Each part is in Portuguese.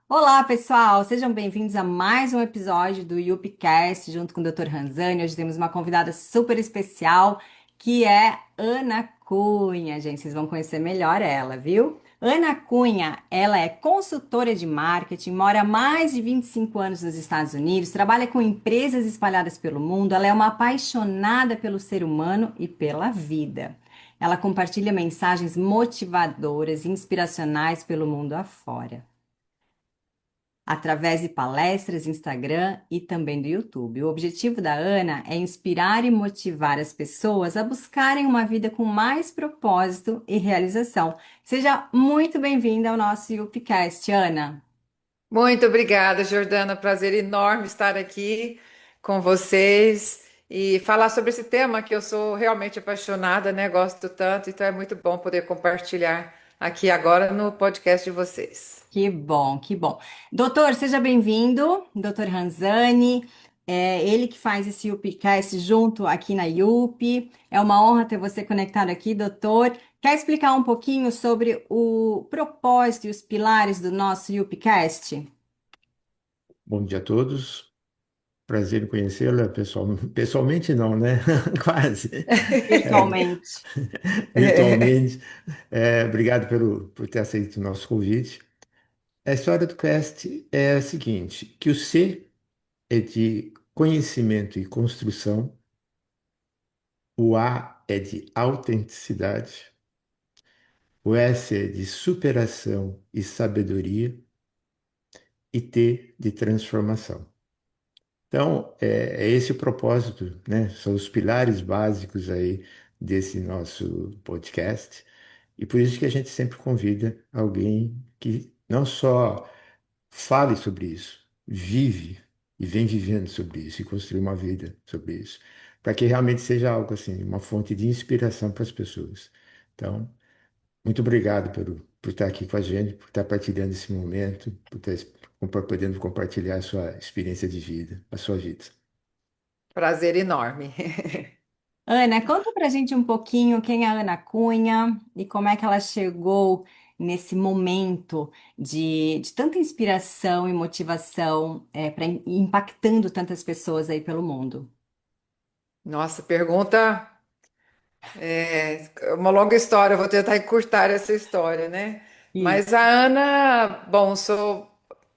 Olá, pessoal! Sejam bem-vindos a mais um episódio do YupiCast, junto com o Dr. Ranzani. Hoje temos uma convidada super especial, que é Ana Cunha. Gente, vocês vão conhecer melhor ela, viu? Ana Cunha, ela é consultora de marketing, mora há mais de 25 anos nos Estados Unidos, trabalha com empresas espalhadas pelo mundo, ela é uma apaixonada pelo ser humano e pela vida. Ela compartilha mensagens motivadoras e inspiracionais pelo mundo afora, através de palestras, Instagram e também do YouTube. O objetivo da Ana é inspirar e motivar as pessoas a buscarem uma vida com mais propósito e realização. Seja muito bem-vinda ao nosso YouPcast, Ana. Muito obrigada, Jordana. Prazer enorme estar aqui com vocês e falar sobre esse tema que eu sou realmente apaixonada, né? Gosto tanto, então é muito bom poder compartilhar aqui agora no podcast de vocês. Que bom, que bom. Doutor, seja bem-vindo, doutor Ranzani. É ele que faz esse YouPcast junto aqui na YUP. É uma honra ter você conectado aqui, doutor. Quer explicar um pouquinho sobre o propósito e os pilares do nosso YouPcast? Bom dia a todos. Prazer em conhecê-la pessoalmente não, né? Quase. É, Virtualmente. virtualmente. Obrigado por ter aceito o nosso convite. A história do cast é a seguinte, que o C é de conhecimento e construção, o A é de autenticidade, o S é de superação e sabedoria e T de transformação. Então, é esse o propósito, né? São os pilares básicos aí desse nosso podcast. E por isso que a gente sempre convida alguém que não só fale sobre isso, vive e vem vivendo sobre isso e construir uma vida sobre isso, para que realmente seja algo assim, uma fonte de inspiração para as pessoas. Então, muito obrigado por estar aqui com a gente, por estar partilhando esse momento, por podendo compartilhar a sua experiência de vida, a sua vida. Prazer enorme. Ana, conta pra gente um pouquinho quem é a Ana Cunha e como é que ela chegou nesse momento de tanta inspiração e motivação para impactando tantas pessoas aí pelo mundo. Nossa, pergunta uma longa história, eu vou tentar encurtar essa história, né? Isso. Mas a Ana, bom,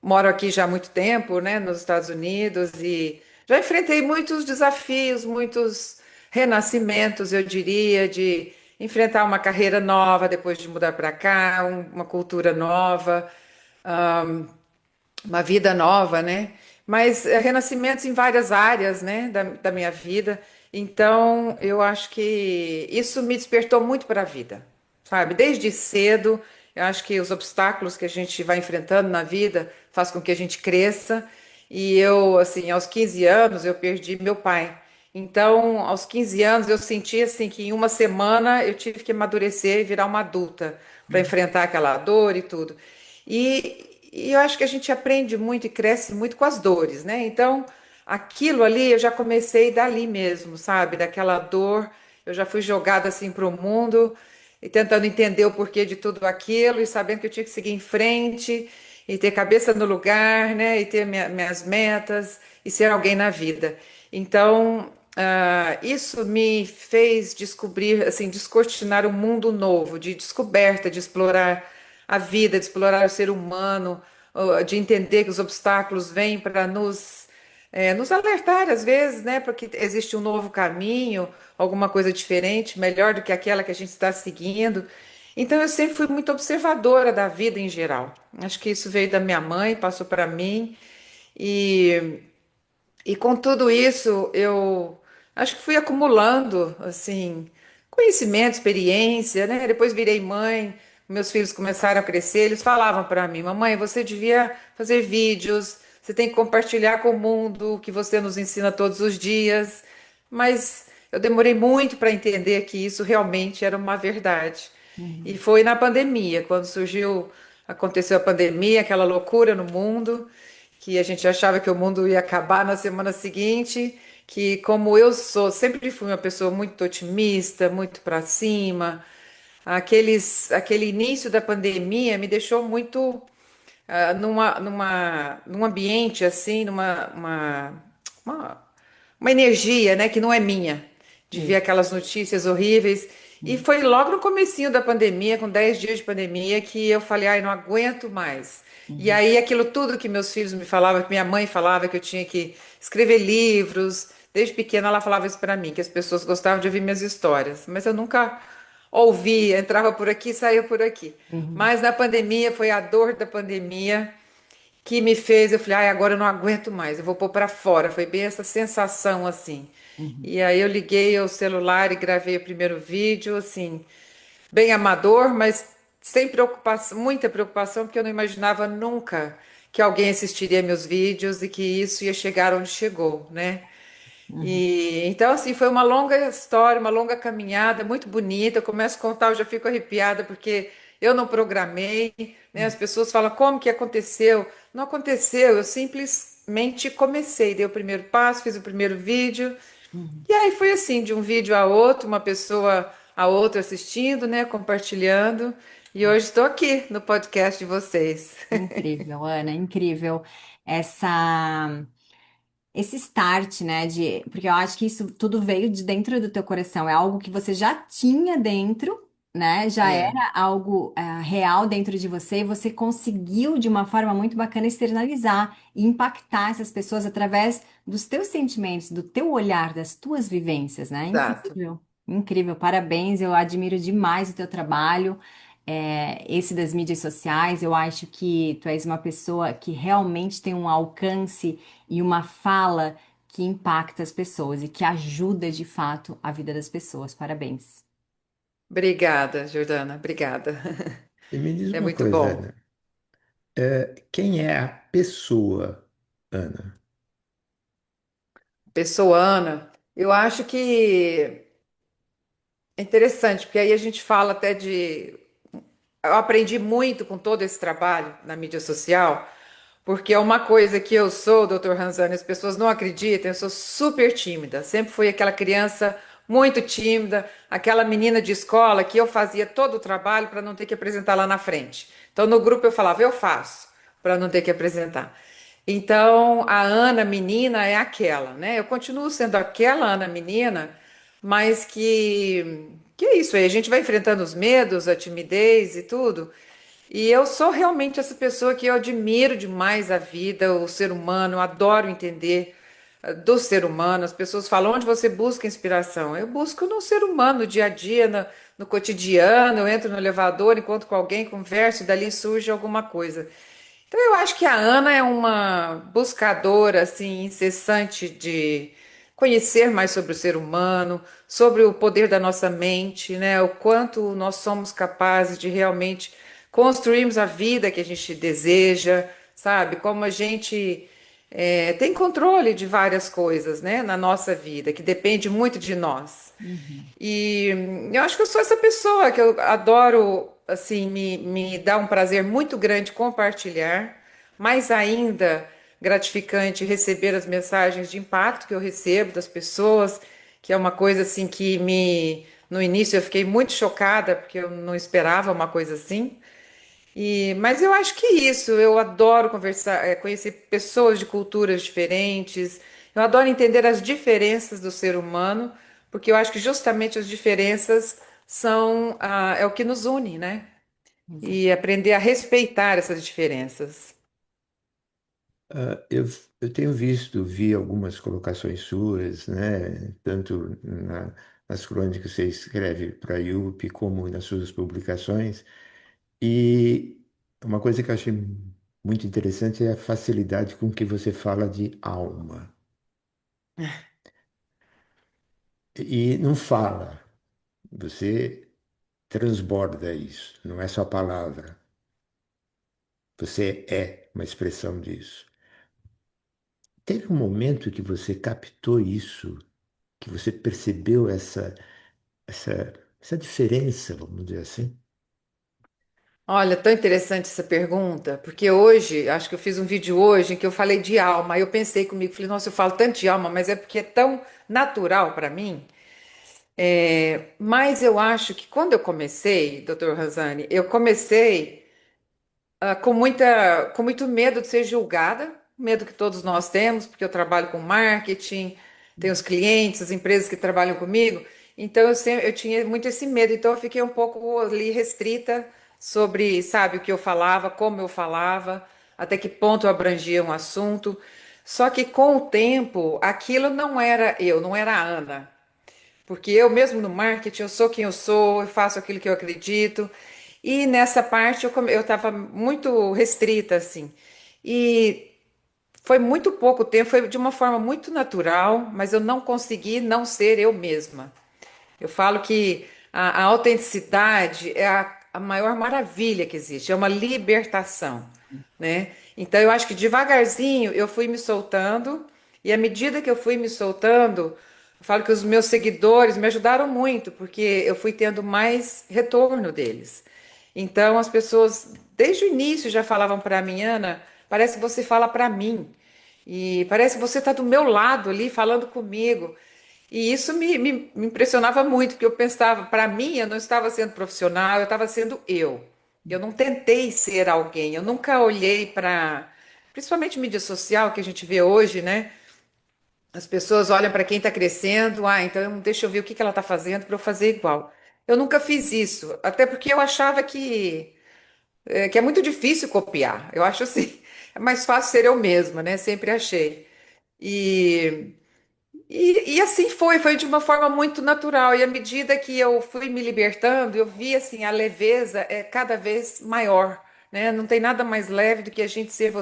moro aqui já há muito tempo, né, nos Estados Unidos e já enfrentei muitos desafios, muitos renascimentos, eu diria, de enfrentar uma carreira nova depois de mudar para cá, uma cultura nova, uma vida nova, né? Mas renascimentos em várias áreas, né, da minha vida. Então, eu acho que isso me despertou muito para a vida, sabe? Desde cedo, eu acho que os obstáculos que a gente vai enfrentando na vida faz com que a gente cresça. E eu, assim, aos 15 anos, eu perdi meu pai. Então, aos 15 anos, eu senti assim que em uma semana eu tive que amadurecer e virar uma adulta para enfrentar aquela dor e tudo. E eu acho que a gente aprende muito e cresce muito com as dores, né? Então, aquilo ali eu já comecei dali mesmo, sabe? Daquela dor, eu já fui jogada assim para o mundo e tentando entender o porquê de tudo aquilo e sabendo que eu tinha que seguir em frente e ter cabeça no lugar, né? E ter minhas metas e ser alguém na vida. Então, isso me fez descobrir, assim, descortinar um mundo novo, de descoberta, de explorar a vida, de explorar o ser humano, de entender que os obstáculos vêm para nos alertar às vezes, né, porque existe um novo caminho, alguma coisa diferente, melhor do que aquela que a gente está seguindo. Então eu sempre fui muito observadora da vida em geral. Acho que isso veio da minha mãe, passou para mim e e com tudo isso, eu acho que fui acumulando, assim, conhecimento, experiência, né? Depois virei mãe, meus filhos começaram a crescer, eles falavam para mim, mamãe, você devia fazer vídeos, você tem que compartilhar com o mundo o que você nos ensina todos os dias. Mas eu demorei muito para entender que isso realmente era uma verdade. E Uhum. foi na pandemia, quando aconteceu a pandemia, aquela loucura no mundo que a gente achava que o mundo ia acabar na semana seguinte, que como eu sou, sempre fui uma pessoa muito otimista, muito para cima, aquele início da pandemia me deixou muito num ambiente assim, uma, uma energia, né, que não é minha, de ver Isso. aquelas notícias horríveis. E foi logo no comecinho da pandemia, com 10 dias de pandemia, que eu falei, ai, não aguento mais. E Uhum. aí aquilo tudo que meus filhos me falavam, que minha mãe falava, que eu tinha que escrever livros, desde pequena ela falava isso para mim, que as pessoas gostavam de ouvir minhas histórias, mas eu nunca ouvia, entrava por aqui, saía por aqui. Uhum. Mas na pandemia, foi a dor da pandemia que me fez, eu falei, ai, agora eu não aguento mais, eu vou pôr para fora. Foi bem essa sensação assim. Uhum. E aí eu liguei o celular e gravei o primeiro vídeo, assim, bem amador, mas sem preocupação, muita preocupação, porque eu não imaginava nunca que alguém assistiria meus vídeos e que isso ia chegar onde chegou, né? Uhum. E então assim foi uma longa história, uma longa caminhada, muito bonita. Eu começo a contar, eu já fico arrepiada porque eu não programei, né? As pessoas falam como que aconteceu? Não aconteceu, eu simplesmente comecei, dei o primeiro passo, fiz o primeiro vídeo Uhum. e aí foi assim, de um vídeo a outro, uma pessoa a outra assistindo, né, compartilhando. E hoje estou aqui no podcast de vocês. Incrível, Ana, incrível essa esse start, né, de porque eu acho que isso tudo veio de dentro do teu coração, é algo que você já tinha dentro, né? Já É, era algo real dentro de você e você conseguiu de uma forma muito bacana externalizar e impactar essas pessoas através dos teus sentimentos, do teu olhar, das tuas vivências, né? exato. Incrível. Incrível, parabéns, eu admiro demais o teu trabalho. Esse das mídias sociais, eu acho que tu és uma pessoa que realmente tem um alcance e uma fala que impacta as pessoas e que ajuda de fato a vida das pessoas. Parabéns. Obrigada, Jordana, obrigada. E me diz É uma muito coisa, bom. Ana. Quem é a pessoa, Ana? Pessoa Ana, eu acho que é interessante, porque aí a gente fala até de. Eu aprendi muito com todo esse trabalho na mídia social, porque é uma coisa que eu sou, doutor Ranzani, as pessoas não acreditam, eu sou super tímida. Sempre fui aquela criança muito tímida, aquela menina de escola que eu fazia todo o trabalho para não ter que apresentar lá na frente. Então, no grupo eu falava, eu faço, para não ter que apresentar. Então, a Ana menina é aquela, né? Eu continuo sendo aquela Ana menina, mas que é isso aí, a gente vai enfrentando os medos, a timidez e tudo. E eu sou realmente essa pessoa que eu admiro demais a vida, o ser humano, eu adoro entender do ser humano. As pessoas falam onde você busca inspiração. Eu busco no ser humano, no dia a dia, no cotidiano. Eu entro no elevador, encontro com alguém, converso, e dali surge alguma coisa. Então eu acho que a Ana é uma buscadora assim incessante de conhecer mais sobre o ser humano, sobre o poder da nossa mente, né? O quanto nós somos capazes de realmente construirmos a vida que a gente deseja, sabe? Como a gente tem controle de várias coisas, né, na nossa vida, que depende muito de nós. Uhum. E eu acho que eu sou essa pessoa que eu adoro, assim, me dá um prazer muito grande compartilhar, mais ainda gratificante receber as mensagens de impacto que eu recebo das pessoas, que é uma coisa assim que no início eu fiquei muito chocada, porque eu não esperava uma coisa assim. Mas eu acho que é isso, eu adoro conversar, conhecer pessoas de culturas diferentes, eu adoro entender as diferenças do ser humano, porque eu acho que justamente as diferenças é o que nos une, né? Exato. E aprender a respeitar essas diferenças. Ah, eu tenho vi algumas colocações suas, né, tanto nas crônicas que você escreve para a IUP, como nas suas publicações, e uma coisa que eu achei muito interessante é a facilidade com que você fala de alma. E não fala, você transborda isso, não é só palavra, você é uma expressão disso. Teve um momento que você captou isso, que você percebeu essa diferença, vamos dizer assim? Olha, tão interessante essa pergunta, porque hoje, acho que eu fiz um vídeo hoje em que eu falei de alma, aí eu pensei comigo, falei, nossa, eu falo tanto de alma, mas é porque é tão natural para mim. Mas eu acho que quando eu comecei, doutor Razani, eu comecei. com muito medo de ser julgada, medo que todos nós temos, porque eu trabalho com marketing, tenho os clientes, as empresas que trabalham comigo, então eu tinha muito esse medo, então eu fiquei um pouco ali restrita sobre, sabe, o que eu falava, como eu falava, até que ponto eu abrangia um assunto. Só que com o tempo, aquilo não era eu, não era a Ana. Porque eu mesmo no marketing, eu sou quem eu sou, eu faço aquilo que eu acredito. E nessa parte eu estava muito restrita, assim. E foi muito pouco tempo, foi de uma forma muito natural, mas eu não consegui não ser eu mesma. Eu falo que a autenticidade é a maior maravilha que existe, é uma libertação, né? Então eu acho que devagarzinho eu fui me soltando, e à medida que eu fui me soltando, eu falo que os meus seguidores me ajudaram muito, porque eu fui tendo mais retorno deles. Então as pessoas desde o início já falavam para mim, Ana, parece que você fala para mim. E parece que você está do meu lado ali falando comigo. E isso me impressionava muito, porque eu pensava, para mim, eu não estava sendo profissional, eu estava sendo eu. Eu não tentei ser alguém, eu nunca olhei para, principalmente mídia social que a gente vê hoje, né? As pessoas olham para quem está crescendo, então deixa eu ver o que que ela está fazendo para eu fazer igual. Eu nunca fiz isso, até porque eu achava que é muito difícil copiar. Eu acho assim, é mais fácil ser eu mesma, né? Sempre achei. E e assim foi de uma forma muito natural. E à medida que eu fui me libertando, eu vi assim a leveza é cada vez maior, né? Não tem nada mais leve do que a gente ser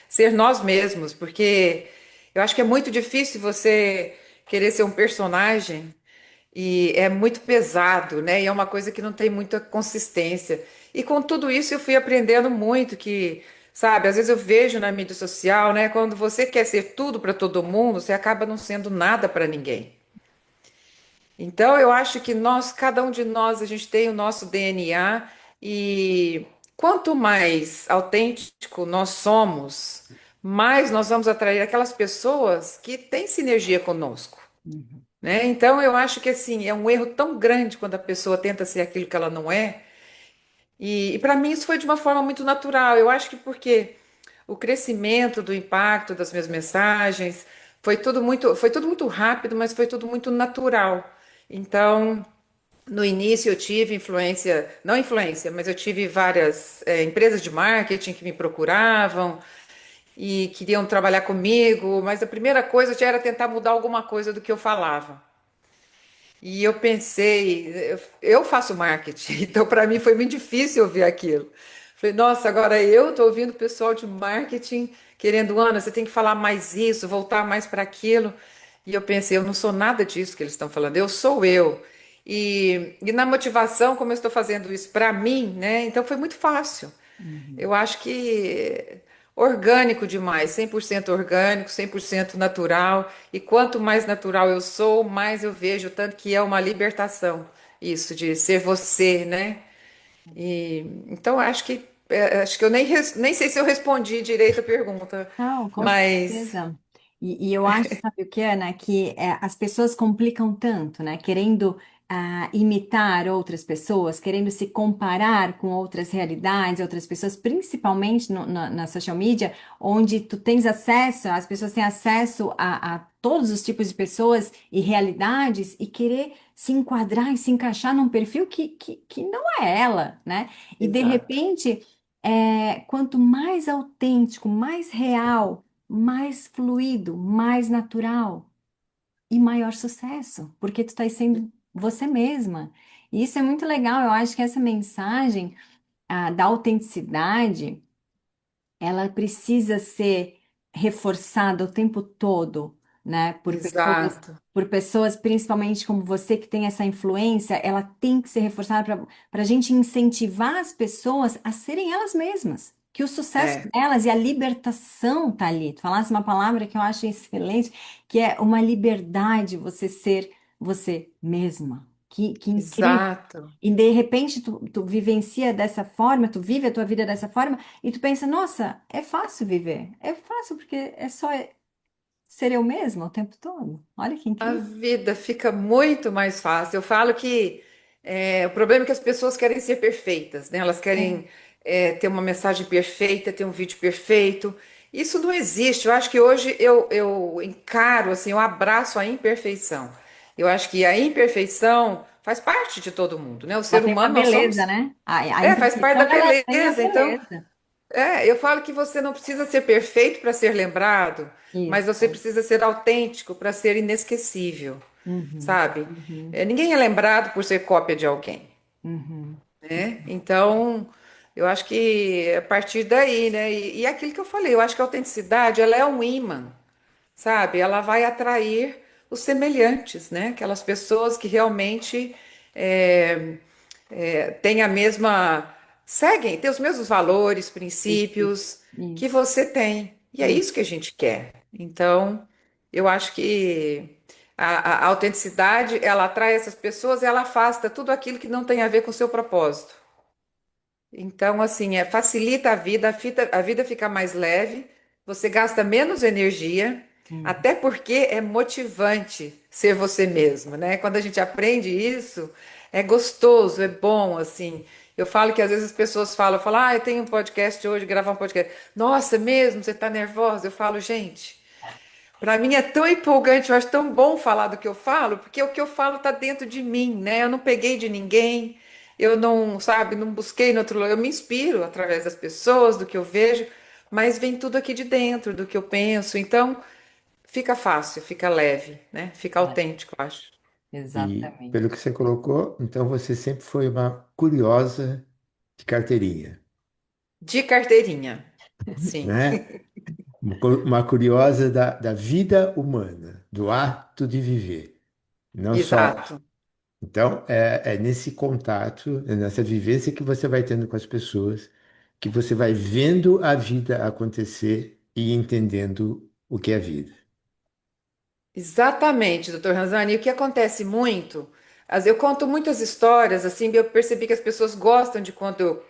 ser nós mesmos, porque eu acho que é muito difícil você querer ser um personagem e é muito pesado, né? E é uma coisa que não tem muita consistência. E com tudo isso eu fui aprendendo muito que, sabe, às vezes eu vejo na mídia social, né, quando você quer ser tudo para todo mundo, você acaba não sendo nada para ninguém. Então eu acho que nós, cada um de nós, a gente tem o nosso DNA e quanto mais autêntico nós somos, mais nós vamos atrair aquelas pessoas que têm sinergia conosco, Uhum. né? Então eu acho que assim é um erro tão grande quando a pessoa tenta ser aquilo que ela não é. E para mim isso foi de uma forma muito natural. Eu acho que porque o crescimento do impacto das minhas mensagens foi tudo muito rápido, mas foi tudo muito natural. Então, no início eu tive influência, não influência, mas eu tive várias empresas de marketing que me procuravam e queriam trabalhar comigo, mas a primeira coisa já era tentar mudar alguma coisa do que eu falava. E eu pensei, eu faço marketing, então para mim foi muito difícil ouvir aquilo. Falei, nossa, agora eu estou ouvindo o pessoal de marketing querendo, Ana, você tem que falar mais isso, voltar mais para aquilo. E eu pensei, eu não sou nada disso que eles estão falando, eu sou eu. E na motivação, como eu estou fazendo isso para mim, né? Então foi muito fácil. Uhum. Eu acho que orgânico demais, 100% orgânico, 100% natural. E quanto mais natural eu sou, mais eu vejo tanto que é uma libertação isso de ser você, né? E então acho que eu nem sei se eu respondi direito a pergunta, Não, com mas certeza. E eu acho, sabe o que é, né? Que as pessoas complicam tanto, né? Querendo imitar outras pessoas, querendo se comparar com outras realidades, outras pessoas, principalmente na social media, onde tu tens acesso, as pessoas têm acesso a todos os tipos de pessoas e realidades e querer se enquadrar e se encaixar num perfil que não é ela, né? E de exato, repente quanto mais autêntico, mais real, mais fluido, mais natural e maior sucesso, porque tu estás sendo você mesma. E isso é muito legal. Eu acho que essa mensagem, da autenticidade ela precisa ser reforçada o tempo todo, né? exato. Por pessoas, principalmente como você que tem essa influência, ela tem que ser reforçada para a gente incentivar as pessoas a serem elas mesmas. Que o sucesso É, delas e a libertação tá ali. Tu falasse uma palavra que eu acho excelente, que é uma liberdade você ser você mesma. Que incrível. exato. E de repente tu vivencia dessa forma, tu vive a tua vida dessa forma, e tu pensa, nossa, é fácil viver. É fácil porque é só ser eu mesma o tempo todo. Olha que A incrível. vida fica muito mais fácil. Eu falo que O problema é que as pessoas querem ser perfeitas, né? Elas querem ter uma mensagem perfeita, ter um vídeo perfeito. Isso não existe. Eu acho que hoje eu encaro, assim, eu abraço a imperfeição. Eu acho que a imperfeição faz parte de todo mundo, né? O Ela ser tem uma humano, nós beleza, somos. né? A Faz parte imperfeição, da ela tem a beleza. Então, beleza. eu falo que você não precisa ser perfeito para ser lembrado, mas você Isso. precisa ser autêntico para ser inesquecível, Uhum, sabe? uhum, Ninguém é lembrado por ser cópia de alguém, uhum. né? Então, eu acho que é a partir daí, né? E aquilo que eu falei, eu acho que a autenticidade, ela é um imã, sabe? Ela vai atrair os semelhantes, né? Aquelas pessoas que realmente é, têm a mesma, seguem, têm os mesmos valores, Isso, princípios que isso. você tem. E é isso que a gente quer. Então, eu acho que a autenticidade, ela atrai essas pessoas e ela afasta tudo aquilo que não tem a ver com o seu propósito. Então, assim, facilita a vida fica mais leve, você gasta menos energia, Uhum. até porque é motivante ser você mesmo, né? Quando a gente aprende isso, é gostoso, é bom, assim. Eu falo que às vezes as pessoas falam, eu tenho um podcast hoje, gravar um podcast. Nossa, mesmo, você tá nervosa? Eu falo, gente, para mim é tão empolgante, eu acho tão bom falar do que eu falo, porque o que eu falo tá dentro de mim, né? Eu não peguei de ninguém, eu não, sabe, não busquei no outro lugar, eu me inspiro através das pessoas, do que eu vejo, mas vem tudo aqui de dentro, do que eu penso, então fica fácil, fica leve, né? Fica É, autêntico, eu acho. E pelo que exatamente. você colocou, então você sempre foi uma curiosa de carteirinha, De carteirinha, sim, né? Uma curiosa da vida humana, do ato de viver. Não só. exato. Então, é nesse contato, é nessa vivência que você vai tendo com as pessoas, que você vai vendo a vida acontecer e entendendo o que é vida. Exatamente, doutor Ranzani. E o que acontece muito, eu conto muitas histórias, assim, eu percebi que as pessoas gostam de quando eu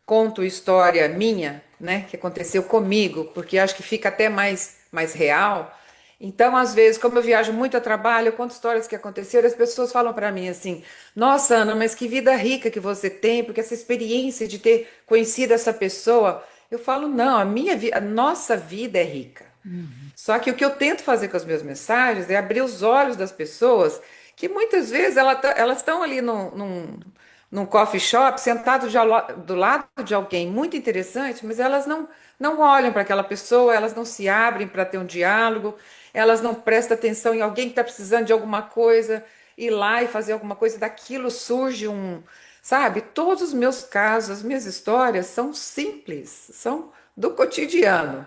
conto história minha, né, que aconteceu comigo, porque acho que fica até mais real. Então, às vezes, como eu viajo muito a trabalho, eu conto histórias que aconteceram, as pessoas falam para mim assim: Nossa, Ana, mas que vida rica que você tem, porque essa experiência de ter conhecido essa pessoa. Eu falo: Não, a nossa vida é rica. Uhum. Só que o que eu tento fazer com as minhas mensagens é abrir os olhos das pessoas que muitas vezes elas estão ali num coffee shop, sentado do lado de alguém muito interessante, mas elas não olham para aquela pessoa, elas não se abrem para ter um diálogo, elas não prestam atenção em alguém que está precisando de alguma coisa, ir lá e fazer alguma coisa, daquilo surge sabe? Todos os meus casos, as minhas histórias são simples, são do cotidiano.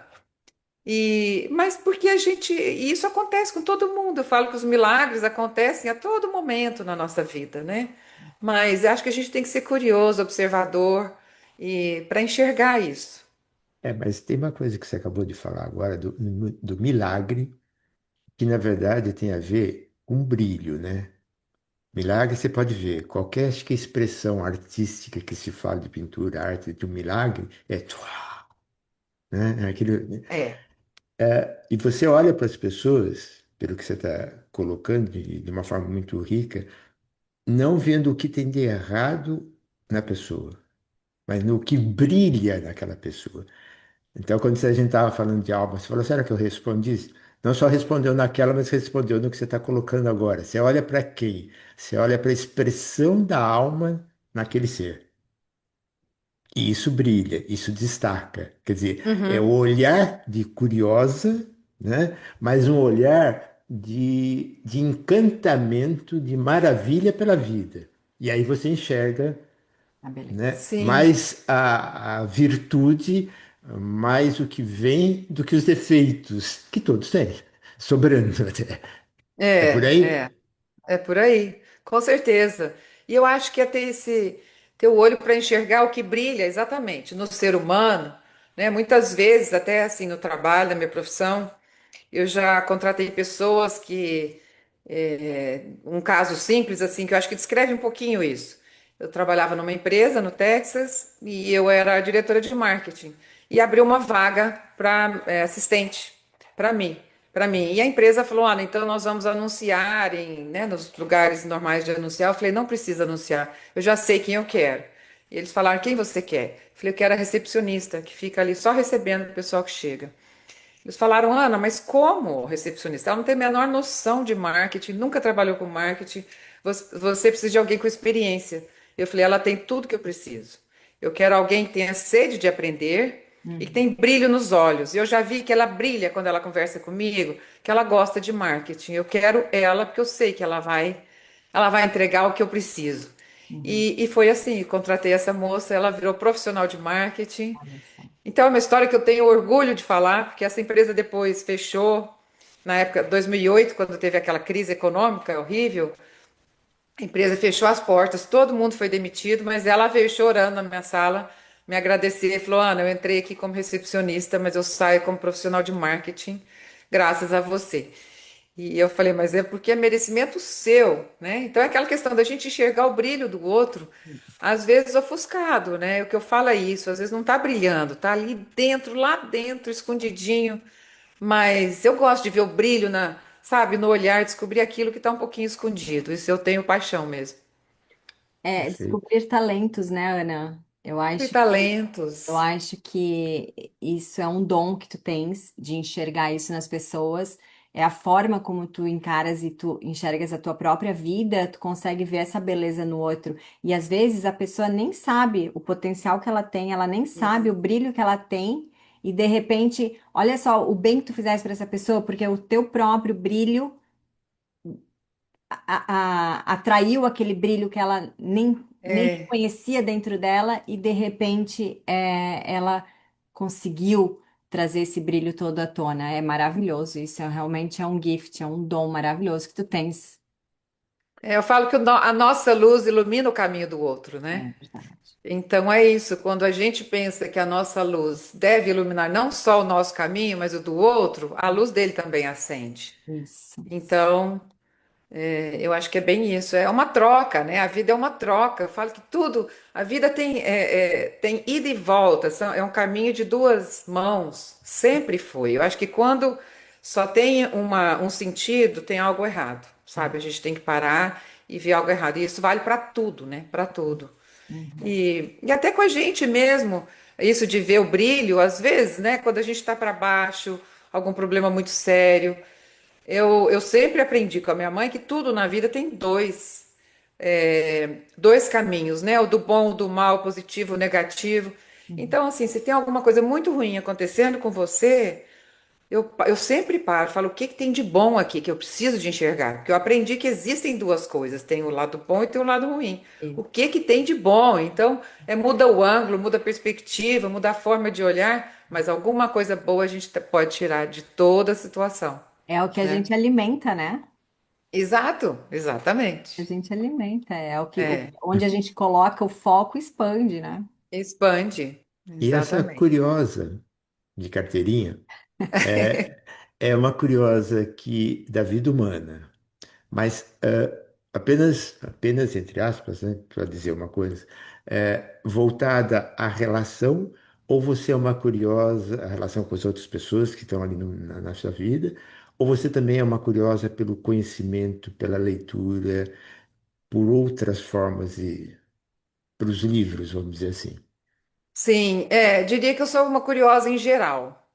Mas porque e isso acontece com todo mundo. Eu falo que os milagres acontecem a todo momento na nossa vida, né? Mas eu acho que a gente tem que ser curioso, observador, e para enxergar isso. Mas tem uma coisa que você acabou de falar agora do milagre, que na verdade tem a ver com brilho, né? Milagre você pode ver, qualquer acho que expressão artística que se fala de pintura, arte de um milagre, é tuá, né? É. E você olha para as pessoas, pelo que você está colocando de uma forma muito rica, não vendo o que tem de errado na pessoa, mas no que brilha naquela pessoa. Então, quando a gente estava falando de alma, você falou, será que eu respondi isso? Não só respondeu naquela, mas respondeu no que você está colocando agora. Você olha para quem? Você olha para a expressão da alma naquele ser. E isso brilha, isso destaca. Quer dizer, é o Uhum. olhar de curiosa, né? Mas um olhar de encantamento, de maravilha pela vida. E aí você enxerga, A beleza. né? Sim. Mais a virtude, mais o que vem do que os defeitos, que todos têm, sobrando até. É por É, aí? é. É por aí, com certeza. E eu acho que é ter o olho para enxergar o que brilha exatamente no ser humano, né? Muitas vezes, até assim no trabalho, na minha profissão, eu já contratei pessoas um caso simples assim, que eu acho que descreve um pouquinho isso. Eu trabalhava numa empresa no Texas e eu era a diretora de marketing e abriu uma vaga para assistente para mim, para mim. E a empresa falou: olha, então nós vamos anunciar né, nos lugares normais de anunciar. Eu falei: não precisa anunciar, eu já sei quem eu quero. E eles falaram: quem você quer? Eu falei: eu quero a recepcionista, que fica ali só recebendo o pessoal que chega. Eles falaram: Ana, mas como recepcionista? Ela não tem a menor noção de marketing, nunca trabalhou com marketing. Você precisa de alguém com experiência. Eu falei: ela tem tudo que eu preciso. Eu quero alguém que tenha sede de aprender e que Uhum. tem brilho nos olhos. E eu já vi que ela brilha quando ela conversa comigo, que ela gosta de marketing. Eu quero ela porque eu sei que ela vai entregar o que eu preciso. Uhum. E foi assim, contratei essa moça, ela virou profissional de marketing. Olha só. Então, é uma história que eu tenho orgulho de falar, porque essa empresa depois fechou, na época 2008, quando teve aquela crise econômica horrível, a empresa fechou as portas, todo mundo foi demitido, mas ela veio chorando na minha sala, me agradecer, e falou: Ana, eu entrei aqui como recepcionista, mas eu saio como profissional de marketing, graças a você. E eu falei: mas é porque é merecimento seu, né? Então é aquela questão da gente enxergar o brilho do outro, às vezes ofuscado, né? O que eu falo é isso, às vezes não tá brilhando, tá ali dentro, lá dentro, escondidinho, mas eu gosto de ver o brilho sabe, no olhar, descobrir aquilo que tá um pouquinho escondido. Isso eu tenho paixão mesmo. É, Perfeito. descobrir talentos, né, Ana? E talentos. Eu acho que isso é um dom que tu tens de enxergar isso nas pessoas. É a forma como tu encaras e tu enxergas a tua própria vida, tu consegue ver essa beleza no outro. E às vezes a pessoa nem sabe o potencial que ela tem, ela nem sabe o brilho que ela tem, e de repente, olha só o bem que tu fizeste para essa pessoa, porque o teu próprio brilho atraiu aquele brilho que ela nem É, conhecia dentro dela e de repente ela conseguiu trazer esse brilho todo à tona. É maravilhoso, isso realmente é um gift, é um dom maravilhoso que tu tens. eu falo que a nossa luz ilumina o caminho do outro, É né? verdade. Então é isso, quando a gente pensa que a nossa luz deve iluminar não só o nosso caminho, mas o do outro, a luz dele também acende. Isso. Então, eu acho que é bem isso, é uma troca, né? A vida é uma troca. Eu falo que tudo, a vida tem ida e volta, é um caminho de duas mãos, sempre foi. Eu acho que quando só tem um sentido, tem algo errado, sabe? A gente tem que parar e ver algo errado. E isso vale para tudo, né? Para tudo. Uhum. E até com a gente mesmo, isso de ver o brilho, às vezes, né, quando a gente está para baixo, algum problema muito sério. Eu sempre aprendi com a minha mãe que tudo na vida tem dois caminhos, né? O do bom, o do mal, o positivo, o negativo. Uhum. Então, assim, se tem alguma coisa muito ruim acontecendo com você, eu sempre paro, falo: o que que tem de bom aqui que eu preciso de enxergar? Porque eu aprendi que existem duas coisas, tem o lado bom e tem o lado ruim. O Isso. que que tem de bom? Então, muda o ângulo, muda a perspectiva, muda a forma de olhar, mas alguma coisa boa a gente pode tirar de toda a situação, É o que a né? gente alimenta, né? Exato, A exatamente. gente alimenta, é É, onde a gente coloca o foco expande, né? expande. E essa Exatamente. curiosa de carteirinha é, é uma curiosa que da vida humana, mas apenas entre aspas, né, para dizer uma coisa, voltada à relação, ou você é uma curiosa, a relação com as outras pessoas que estão ali na sua vida, ou você também é uma curiosa pelo conhecimento, pela leitura, por outras formas e pelos livros, vamos dizer assim. Sim, diria que eu sou uma curiosa em geral.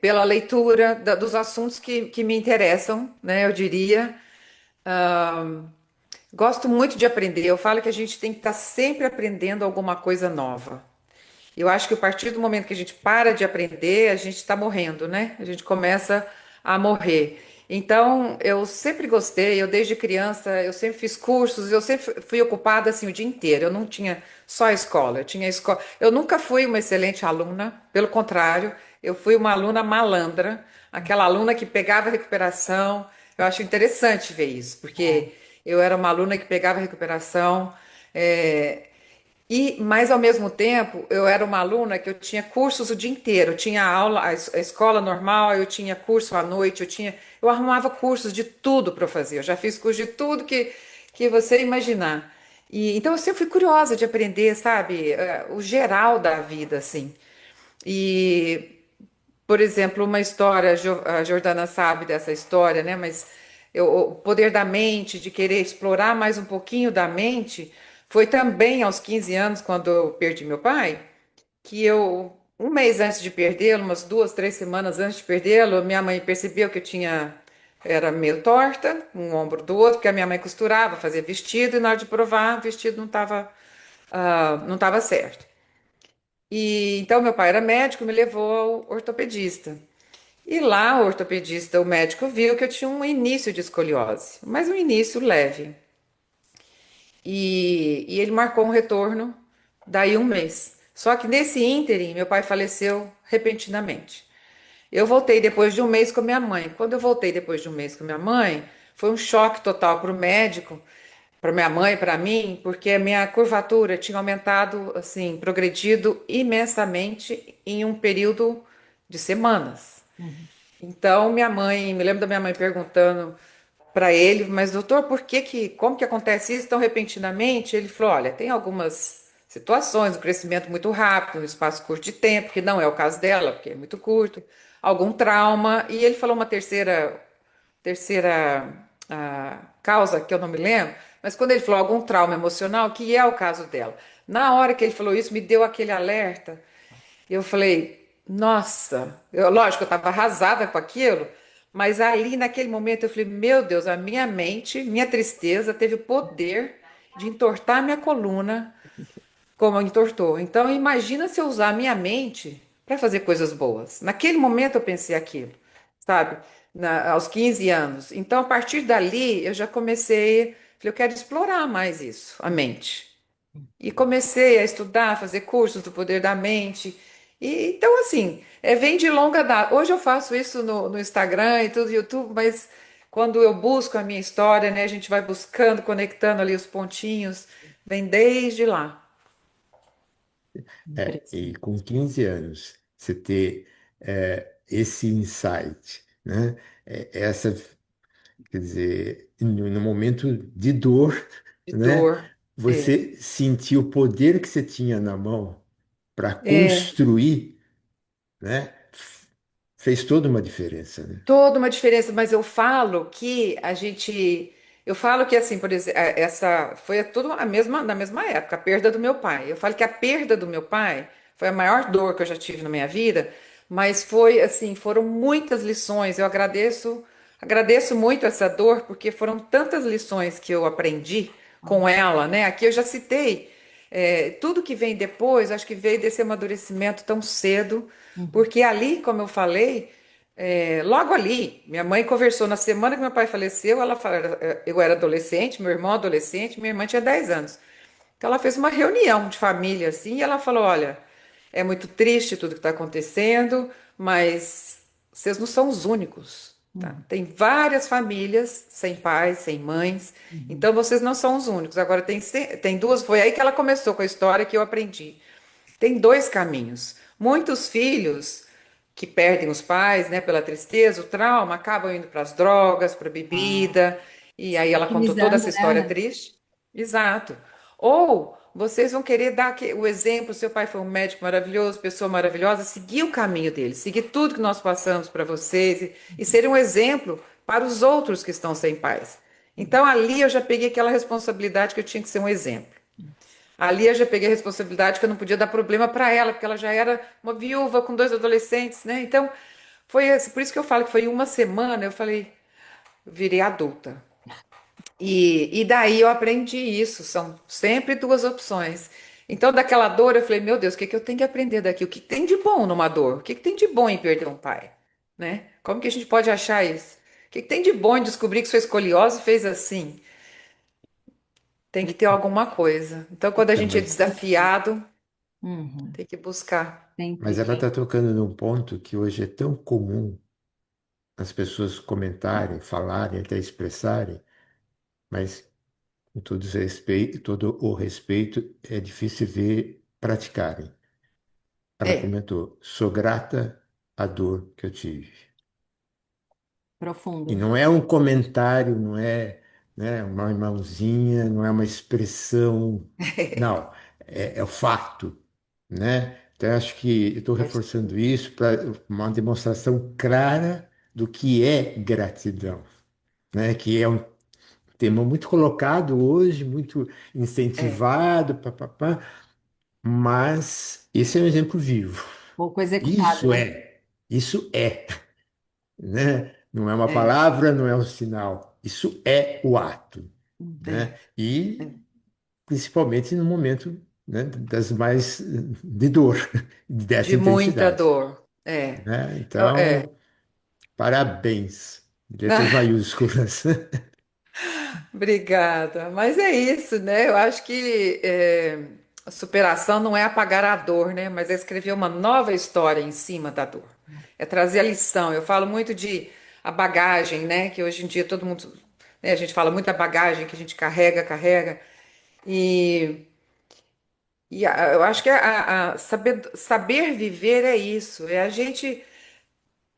Pela leitura dos assuntos que me interessam, né? Eu diria. Gosto muito de aprender. Eu falo que a gente tem que estar sempre aprendendo alguma coisa nova. Eu acho que a partir do momento que a gente para de aprender, a gente está morrendo, né? A gente começa a morrer. Então, eu sempre gostei, eu desde criança, eu sempre fiz cursos, eu sempre fui ocupada assim o dia inteiro. Eu não tinha só escola, eu tinha escola. Eu nunca fui uma excelente aluna, pelo contrário, eu fui uma aluna malandra, aquela aluna que pegava recuperação. Eu acho interessante ver isso, porque eu era uma aluna que pegava recuperação. é, mas ao mesmo tempo, eu era uma aluna que eu tinha cursos o dia inteiro. Eu tinha aula, a escola normal, eu tinha curso à noite, eu arrumava cursos de tudo para fazer. Eu já fiz curso de tudo que você imaginar. E então eu sempre fui curiosa de aprender, sabe, o geral da vida, assim. E por exemplo, uma história, a Jordana sabe dessa história, né? Mas o poder da mente, de querer explorar mais um pouquinho da mente, foi também aos 15 anos, quando eu perdi meu pai, que eu, um mês antes de perdê-lo, umas 2, 3 semanas antes de perdê-lo, minha mãe percebeu que eu tinha, era meio torta, um ombro do outro, porque a minha mãe costurava, fazia vestido, e na hora de provar, o vestido não estava certo. E então meu pai era médico, me levou ao ortopedista. E lá o ortopedista, o médico viu que eu tinha um início de escoliose, mas um início leve. E ele marcou um retorno daí um mês. Só que nesse ínterim, meu pai faleceu repentinamente. Eu voltei depois de um mês com minha mãe. Quando eu voltei depois de um mês com minha mãe, foi um choque total para o médico, para minha mãe, para mim, porque a minha curvatura tinha aumentado, assim, progredido imensamente em um período de semanas. Uhum. Então, minha mãe, me lembro da minha mãe perguntando para ele, mas doutor, como que acontece isso tão repentinamente? Ele falou, olha, tem algumas situações, um crescimento muito rápido, um espaço curto de tempo, que não é o caso dela, porque é muito curto, algum trauma, e ele falou uma terceira causa que eu não me lembro, mas quando ele falou algum trauma emocional, que é o caso dela. Na hora que ele falou isso, me deu aquele alerta, e eu falei, nossa, lógico, eu estava arrasada com aquilo, mas ali naquele momento eu falei, meu Deus, a minha mente, minha tristeza teve o poder de entortar minha coluna como entortou. Então imagina se eu usar a minha mente para fazer coisas boas. Naquele momento eu pensei aquilo, sabe? Aos 15 anos. Então a partir dali eu já comecei, falei, eu quero explorar mais isso, a mente. E comecei a estudar, a fazer cursos do poder da mente. E, então, assim, vem de longa data. Hoje eu faço isso no Instagram e tudo, no YouTube, mas quando eu busco a minha história, né, a gente vai buscando, conectando ali os pontinhos, vem desde lá. E Impressionante. com 15 anos, você ter esse insight, né? Essa, quer dizer, no momento de dor, De né? dor. É. Você sentir o poder que você tinha na mão para É. construir, né? Fez toda uma diferença, né? Toda uma diferença, mas eu falo que a gente. Eu falo que, assim, por exemplo, essa foi tudo na mesma época, a perda do meu pai. Eu falo que a perda do meu pai foi a maior dor que eu já tive na minha vida, mas foi, assim, foram muitas lições. Eu agradeço muito essa dor, porque foram tantas lições que eu aprendi com ela, né? Aqui eu já citei. Tudo que vem depois, acho que veio desse amadurecimento tão cedo, Uhum. porque ali, como eu falei. Logo ali, minha mãe conversou na semana que meu pai faleceu. Ela falou, eu era adolescente, meu irmão adolescente, minha irmã tinha 10 anos. Então ela fez uma reunião de família assim, e ela falou: Olha, é muito triste tudo que está acontecendo, mas vocês não são os únicos, tá? Uhum. Tem várias famílias sem pais, sem mães, Uhum. então vocês não são os únicos. Agora tem duas, foi aí que ela começou com a história que eu aprendi. Tem dois caminhos. Muitos filhos que perdem os pais, né, pela tristeza, o trauma, acabam indo para as drogas, para a Ah, bebida, e aí ela contou toda victimizando, essa né, história Ana? triste. Exato. Ou vocês vão querer dar o exemplo, seu pai foi um médico maravilhoso, pessoa maravilhosa, seguir o caminho dele, seguir tudo que nós passamos para vocês e ser um exemplo para os outros que estão sem pais. Então ali eu já peguei aquela responsabilidade que eu tinha que ser um exemplo. Ali eu já peguei a responsabilidade que eu não podia dar problema para ela, porque ela já era uma viúva com dois adolescentes, né? Então, por isso que eu falo que foi em uma semana, eu falei, virei adulta. E daí eu aprendi isso, são sempre duas opções. Então, daquela dor, eu falei, meu Deus, o que que eu tenho que aprender daqui? O que que tem de bom numa dor? O que que tem de bom em perder um pai? Né? Como que a gente pode achar isso? O que que tem de bom em descobrir que sua escoliose fez assim? Tem que ter alguma coisa. Então, quando a É, gente é Importante. desafiado, Uhum. tem que buscar. Sempre mas ela tem. está tocando num ponto que hoje é tão comum as pessoas comentarem, falarem, até expressarem, mas com todo o respeito, é difícil ver praticarem. Ela É, comentou: sou grata à dor que eu tive. E Profundo. não é um comentário, não é, né, uma mãozinha, não é uma expressão, não, é o fato, né? Então, eu acho que eu estou Mas- reforçando isso para uma demonstração clara do que é gratidão, né? Que é um tema muito colocado hoje, muito É, incentivado, papapá, mas esse é um exemplo vivo. Pouco executado, Isso né? é, isso é, né? Não é uma é, palavra, não é um sinal. Isso é o ato, é, né? é. E principalmente no momento, né, das mais de dor, dessa De muita intensidade, dor. É, né? é. Então, parabéns, letras maiúsculas. Obrigada. Mas é isso, né? Eu acho que a superação não é apagar a dor, né? Mas é escrever uma nova história em cima da dor. É trazer a lição. Eu falo muito de a bagagem, né? Que hoje em dia todo mundo, né? A gente fala muito da bagagem que a gente carrega. E, eu acho que saber viver é isso. É a gente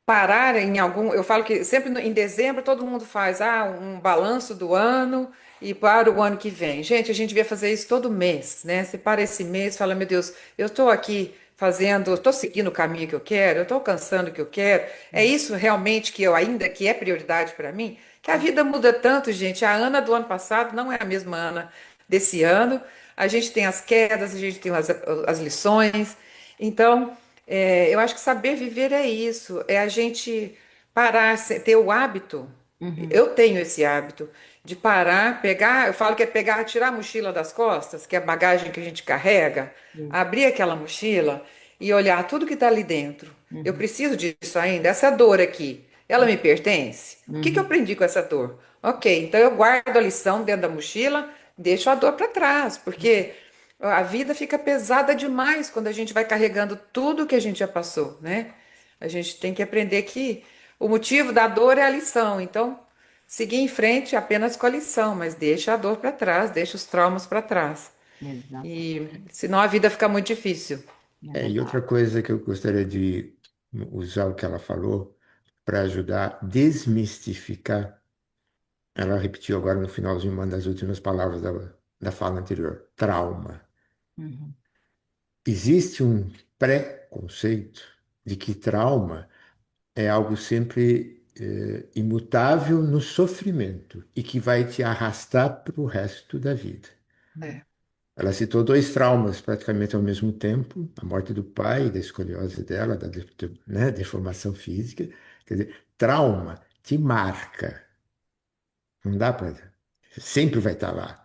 parar em algum. Eu falo que sempre em dezembro todo mundo faz um balanço do ano e para o ano que vem. Gente, a gente devia fazer isso todo mês, né? Você para esse mês e fala, meu Deus, eu estou aqui fazendo, estou seguindo o caminho que eu quero, eu estou alcançando o que eu quero. É isso realmente que eu ainda que é prioridade para mim? Que a vida muda tanto, gente. A Ana do ano passado não é a mesma Ana desse ano. A gente tem as quedas, a gente tem as lições. Então, eu acho que saber viver é isso, é a gente parar, ter o hábito. Uhum. Eu tenho esse hábito de parar, pegar, eu falo que é pegar, tirar a mochila das costas, que é a bagagem que a gente carrega, Sim. abrir aquela mochila e olhar tudo que está ali dentro. Eu Uhum. preciso disso ainda, essa dor aqui, ela me pertence? O que que eu Uhum. aprendi com essa dor? Ok, então eu guardo a lição dentro da mochila, deixo a dor para trás, porque a vida fica pesada demais quando a gente vai carregando tudo que a gente já passou, né? A gente tem que aprender que o motivo da dor é a lição. Então, seguir em frente apenas com a lição, mas deixa a dor para trás, deixa os traumas para trás. E Exatamente. senão a vida fica muito difícil. É E outra verdade. coisa que eu gostaria de usar o que ela falou para ajudar a desmistificar, ela repetiu agora no finalzinho uma das últimas palavras da fala anterior, trauma. Uhum. Existe um pré-conceito de que trauma é algo sempre imutável no sofrimento e que vai te arrastar para o resto da vida. É, Ela citou dois traumas praticamente ao mesmo tempo, a morte do pai, da escoliose dela, né, deformação física. Quer dizer, trauma te marca, não dá para. Sempre vai estar lá.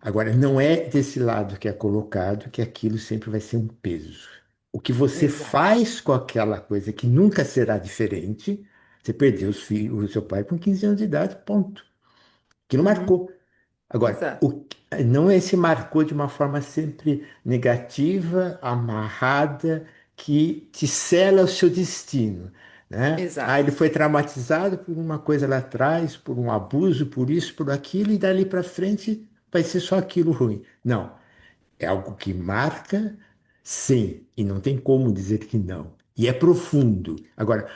Agora, não é desse lado que é colocado que aquilo sempre vai ser um peso. O que você exato. faz com aquela coisa que nunca será diferente, você perdeu os filhos, o seu pai com 15 anos de idade, ponto. Que não Uhum, marcou. Agora, exato. não é se marcou de uma forma sempre negativa, amarrada, que te sela o seu destino, né? Ah, ele Exato. foi traumatizado por uma coisa lá atrás, por um abuso, por isso, por aquilo, e dali para frente vai ser só aquilo ruim. Não, é algo que marca, sim, e não tem como dizer que não. E é profundo. Agora,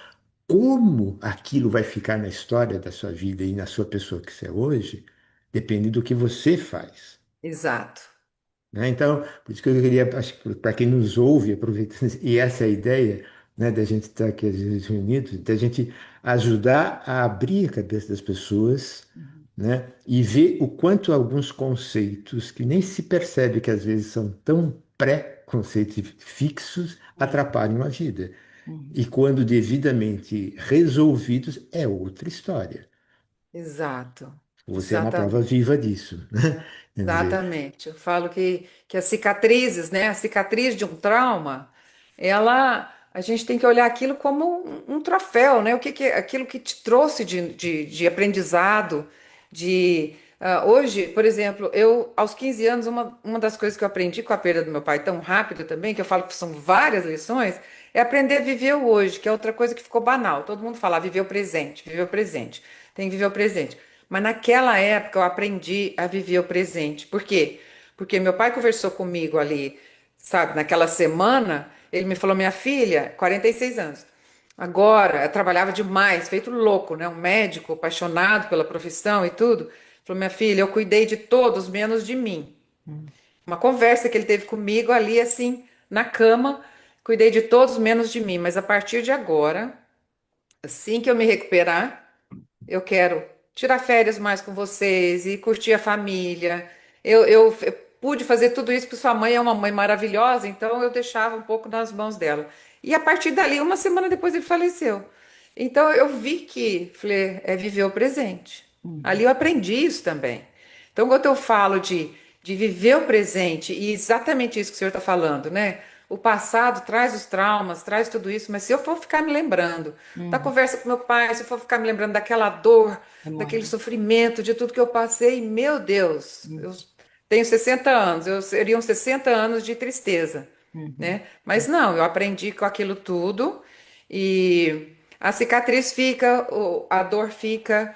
como aquilo vai ficar na história da sua vida e na sua pessoa que você é hoje, depende do que você faz, Exato. né? Então, por isso que eu queria, acho que para quem nos ouve, aproveitando, e essa é a ideia, né, da gente estar aqui às vezes reunidos, da gente ajudar a abrir a cabeça das pessoas, Uhum. né, e ver o quanto alguns conceitos que nem se percebe que às vezes são tão pré-conceitos fixos atrapalham a vida. Uhum. E quando devidamente resolvidos, é outra história. Exato. Você é uma prova Exatamente. viva disso, né? Quer dizer, Exatamente. Eu falo que as cicatrizes, né? A cicatriz de um trauma, a gente tem que olhar aquilo como um troféu, né? O que é aquilo que te trouxe de aprendizado, hoje, por exemplo, eu, aos 15 anos, uma das coisas que eu aprendi com a perda do meu pai tão rápido também, que eu falo que são várias lições, é aprender a viver o hoje, que é outra coisa que ficou banal. Todo mundo fala, viver o presente, tem que viver o presente. Mas naquela época eu aprendi a viver o presente. Por quê? Porque meu pai conversou comigo ali, sabe, naquela semana, ele me falou: minha filha, 46 anos. Agora, eu trabalhava demais, feito louco, né? Um médico apaixonado pela profissão e tudo. Falou: minha filha, eu cuidei de todos menos de mim. Uhum. Uma conversa que ele teve comigo ali, assim, na cama. cuidei de todos menos de mim, mas a partir de agora, assim que eu me recuperar, eu quero tirar férias mais com vocês e curtir a família. Eu pude fazer tudo isso porque sua mãe é uma mãe maravilhosa, então eu deixava um pouco nas mãos dela. E a partir dali, uma semana depois, ele faleceu. Então eu vi que, falei, é viver o presente. Ali Uhum. eu aprendi isso também. Então, quando eu falo de viver o presente, e exatamente isso que o senhor está falando, né? O passado traz os traumas, traz tudo isso, mas se eu for ficar me lembrando da Uhum. conversa com meu pai, se eu for ficar me lembrando daquela dor, daquele Memória. sofrimento, de tudo que eu passei, meu Deus, eu Uhum. tenho 60 anos, eu seriam 60 anos de tristeza, Uhum. né? Mas não, eu aprendi com aquilo tudo e a cicatriz fica, a dor fica,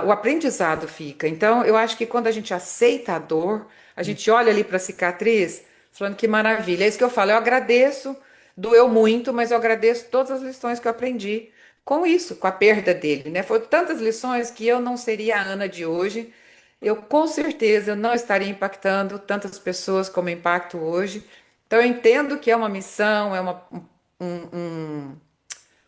o aprendizado fica. Então, eu acho que quando a gente aceita a dor, a Uhum. gente olha ali para a cicatriz, falando que maravilha. É isso que eu falo, eu agradeço, doeu muito, mas eu agradeço todas as lições que eu aprendi com isso, com a perda dele, né? Foram tantas lições que eu não seria a Ana de hoje. Eu com certeza não estaria impactando tantas pessoas como eu impacto hoje. Então eu entendo que é uma missão, um,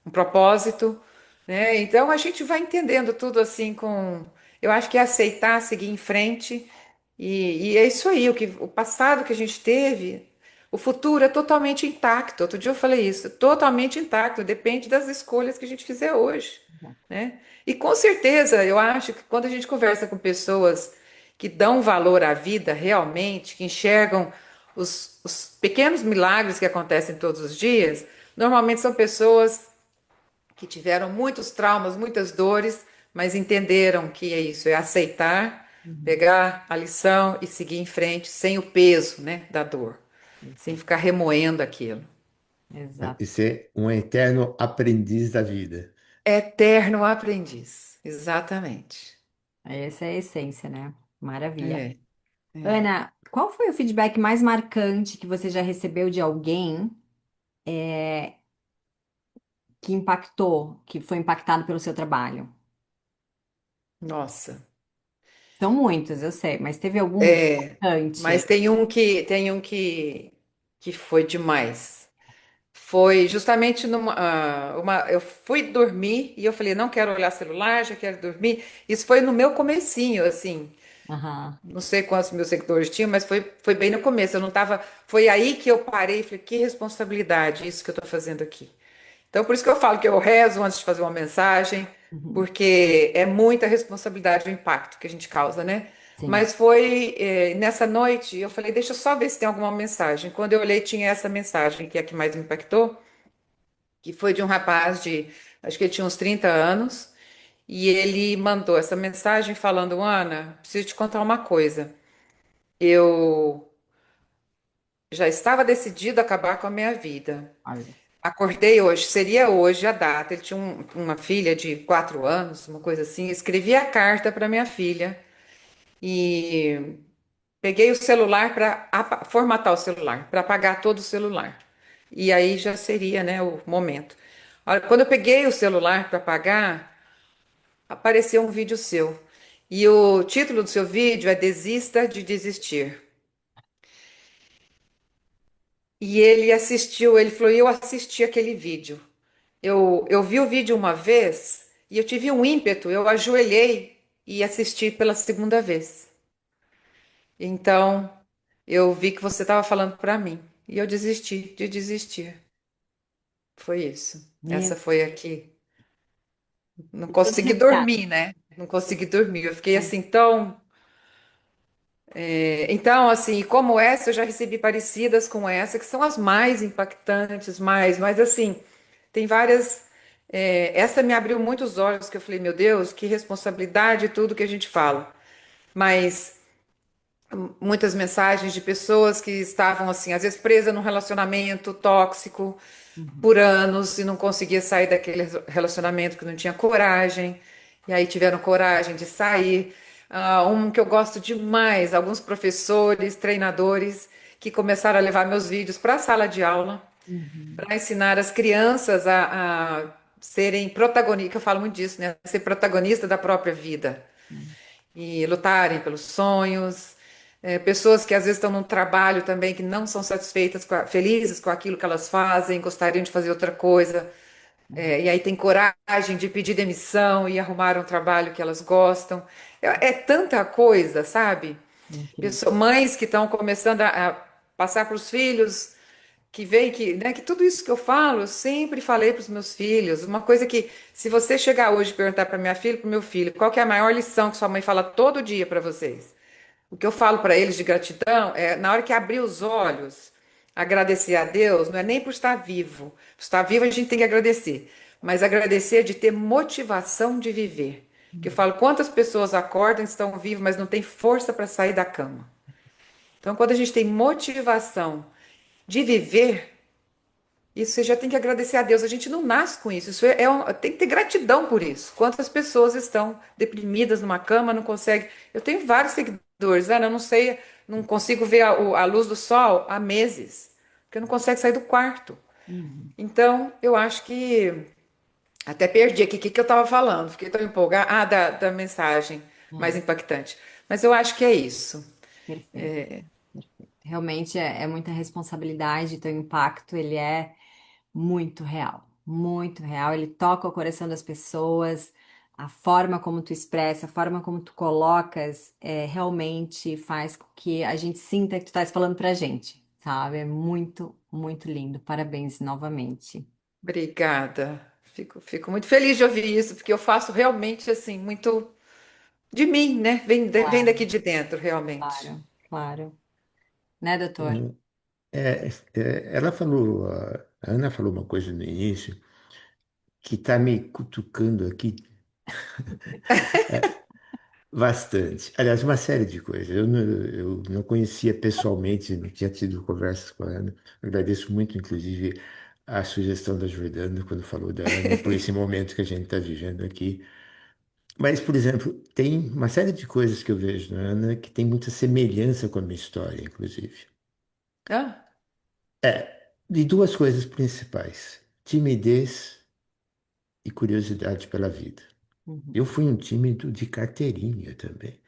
um propósito, né? Então a gente vai entendendo tudo assim com, eu acho que é aceitar, seguir em frente e é isso aí. O passado que a gente teve, o futuro é totalmente intacto. Outro dia eu falei isso, totalmente intacto. Depende das escolhas que a gente fizer hoje, né? E com certeza eu acho que quando a gente conversa com pessoas que dão valor à vida realmente, que enxergam os pequenos milagres que acontecem todos os dias, normalmente são pessoas que tiveram muitos traumas, muitas dores, mas entenderam que é isso, é aceitar, Uhum. pegar a lição e seguir em frente sem o peso, né, da dor, sem Isso. ficar remoendo aquilo. E Exato. ser um eterno aprendiz da vida. Eterno aprendiz, exatamente. Essa é a essência, né? Maravilha. É, é. Ana, qual foi o feedback mais marcante que você já recebeu de alguém que impactou, que foi impactado pelo seu trabalho? Nossa, São muitos, eu sei, mas teve algum muito é. Mas marcante? tem um que foi demais. Foi justamente eu fui dormir e eu falei, não quero olhar celular, já quero dormir. Isso foi no meu comecinho, assim. Aham. Não sei quantos meus seguidores tinham, mas foi bem no começo. Eu não tava, foi aí que eu parei e falei, que responsabilidade isso que eu estou fazendo aqui. Então, por isso que eu falo que eu rezo antes de fazer uma mensagem, Uhum. porque é muita responsabilidade o impacto que a gente causa, né? Sim. Mas foi nessa noite, eu falei, deixa eu só ver se tem alguma mensagem. Quando eu olhei, tinha essa mensagem, que é a que mais me impactou, que foi de um rapaz acho que ele tinha uns 30 anos, e ele mandou essa mensagem falando, Ana, preciso te contar uma coisa. Eu já estava decidido a acabar com a minha vida. Olha. Acordei hoje, seria hoje a data. Ele tinha uma filha de 4 anos, uma coisa assim. Escrevi a carta para minha filha e peguei o celular para formatar o celular, para apagar todo o celular. E aí já seria, né, o momento. Olha, quando eu peguei o celular para apagar, apareceu um vídeo seu. E o título do seu vídeo é Desista de Desistir. E ele assistiu, ele falou, eu assisti aquele vídeo. Eu vi o vídeo uma vez e eu tive um ímpeto, eu ajoelhei e assisti pela segunda vez. Então, eu vi que você estava falando para mim e eu desisti de desistir. Foi isso. Meu Essa foi aqui. Não Deus, consegui recado. dormir, né? Não consegui dormir. Eu fiquei É. assim tão. Então, assim, como essa, eu já recebi parecidas com essa, que são as mais impactantes, mas assim, tem várias. Essa me abriu muitos olhos, que eu falei, meu Deus, que responsabilidade tudo que a gente fala. Mas muitas mensagens de pessoas que estavam, assim, às vezes presas num relacionamento tóxico Uhum. por anos e não conseguia sair daquele relacionamento, que não tinha coragem, e aí tiveram coragem de sair. Um que eu gosto demais, alguns professores, treinadores que começaram a levar meus vídeos para a sala de aula Uhum. para ensinar as crianças a serem protagonistas, que eu falo muito disso, né? Ser protagonista da própria vida Uhum. e lutarem pelos sonhos. Pessoas que às vezes estão num trabalho também que não são satisfeitas, felizes com aquilo que elas fazem, gostariam de fazer outra coisa, e aí tem coragem de pedir demissão e arrumar um trabalho que elas gostam. É tanta coisa, sabe? Incrível. Mães que estão começando a passar para os filhos, que veem que, né, que tudo isso que eu falo, eu sempre falei para os meus filhos. Uma coisa que, se você chegar hoje e perguntar para minha filha, para o meu filho, qual que é a maior lição que sua mãe fala todo dia para vocês? O que eu falo para eles de gratidão é, na hora que abrir os olhos, agradecer a Deus, não é nem por estar vivo. Por estar vivo a gente tem que agradecer, mas agradecer de ter motivação de viver. Que eu falo, quantas pessoas acordam, estão vivas, mas não têm força para sair da cama. Então, quando a gente tem motivação de viver, isso você já tem que agradecer a Deus. A gente não nasce com isso. Tem que ter gratidão por isso. Quantas pessoas estão deprimidas numa cama, não conseguem. Eu tenho vários seguidores, Ana, eu não sei, não consigo ver a luz do sol há meses, porque não consegue sair do quarto. Uhum. Então, eu acho que. Até perdi aqui o que eu estava falando, fiquei tão empolgada. Ah, da mensagem mais Uhum. impactante. Mas eu acho que é isso. Perfeito, perfeito. Realmente é muita responsabilidade, teu impacto, ele é muito real. Ele toca o coração das pessoas, a forma como tu expressa, a forma como tu colocas, realmente faz com que a gente sinta que tu estás falando pra gente, sabe? É muito lindo. Parabéns novamente. Obrigada. Fico muito feliz de ouvir isso, porque eu faço realmente assim, muito de mim, né? Vem Claro, daqui de dentro, realmente. claro, claro. Né, doutor? Hum, ela falou, a Ana falou uma coisa no início que está me cutucando aqui bastante. Aliás, uma série de coisas. Eu não conhecia pessoalmente, não tinha tido conversas com a Ana. Eu agradeço muito, inclusive, a sugestão da Jordana quando falou da Ana, por esse momento que a gente está vivendo aqui. Mas, por exemplo, tem uma série de coisas que eu vejo na Ana que tem muita semelhança com a minha história, inclusive. Ah, De duas coisas principais: timidez e curiosidade pela vida. Uhum. Eu fui um tímido de carteirinha também.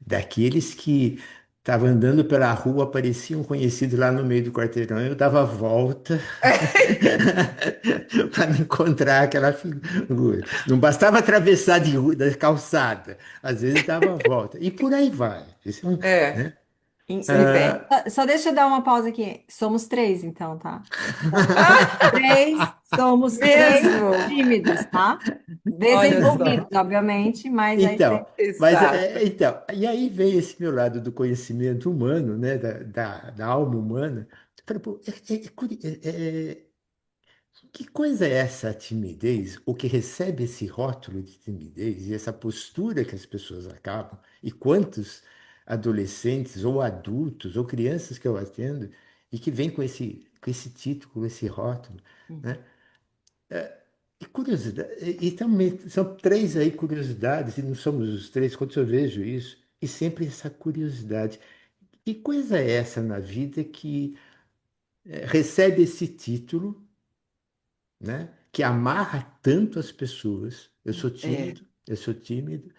Daqueles que estavam andando pela rua, aparecia um conhecido lá no meio do quarteirão, eu dava a volta para não encontrar aquela figura. Não bastava atravessar da calçada, às vezes dava a volta. E por aí vai. Isso é é, né? sei bem. Só deixa eu dar uma pausa aqui. Somos três, então, tá? Somos três Mesmo? tímidos, tá? Olha Desenvolvidos, só. obviamente, mas aí tem. Então, mas Exato. então, e aí vem esse meu lado do conhecimento humano, né, da alma humana. Eu falei, pô, que coisa é essa timidez, o que recebe esse rótulo de timidez e essa postura que as pessoas acabam, e quantos adolescentes ou adultos ou crianças que eu atendo e que vêm com esse título, com esse rótulo, né? E curiosidade, e também são três aí curiosidades, e não somos os três, quando eu vejo isso, e sempre essa curiosidade. Que coisa é essa na vida que recebe esse título, né? Que amarra tanto as pessoas? É, Eu sou tímido.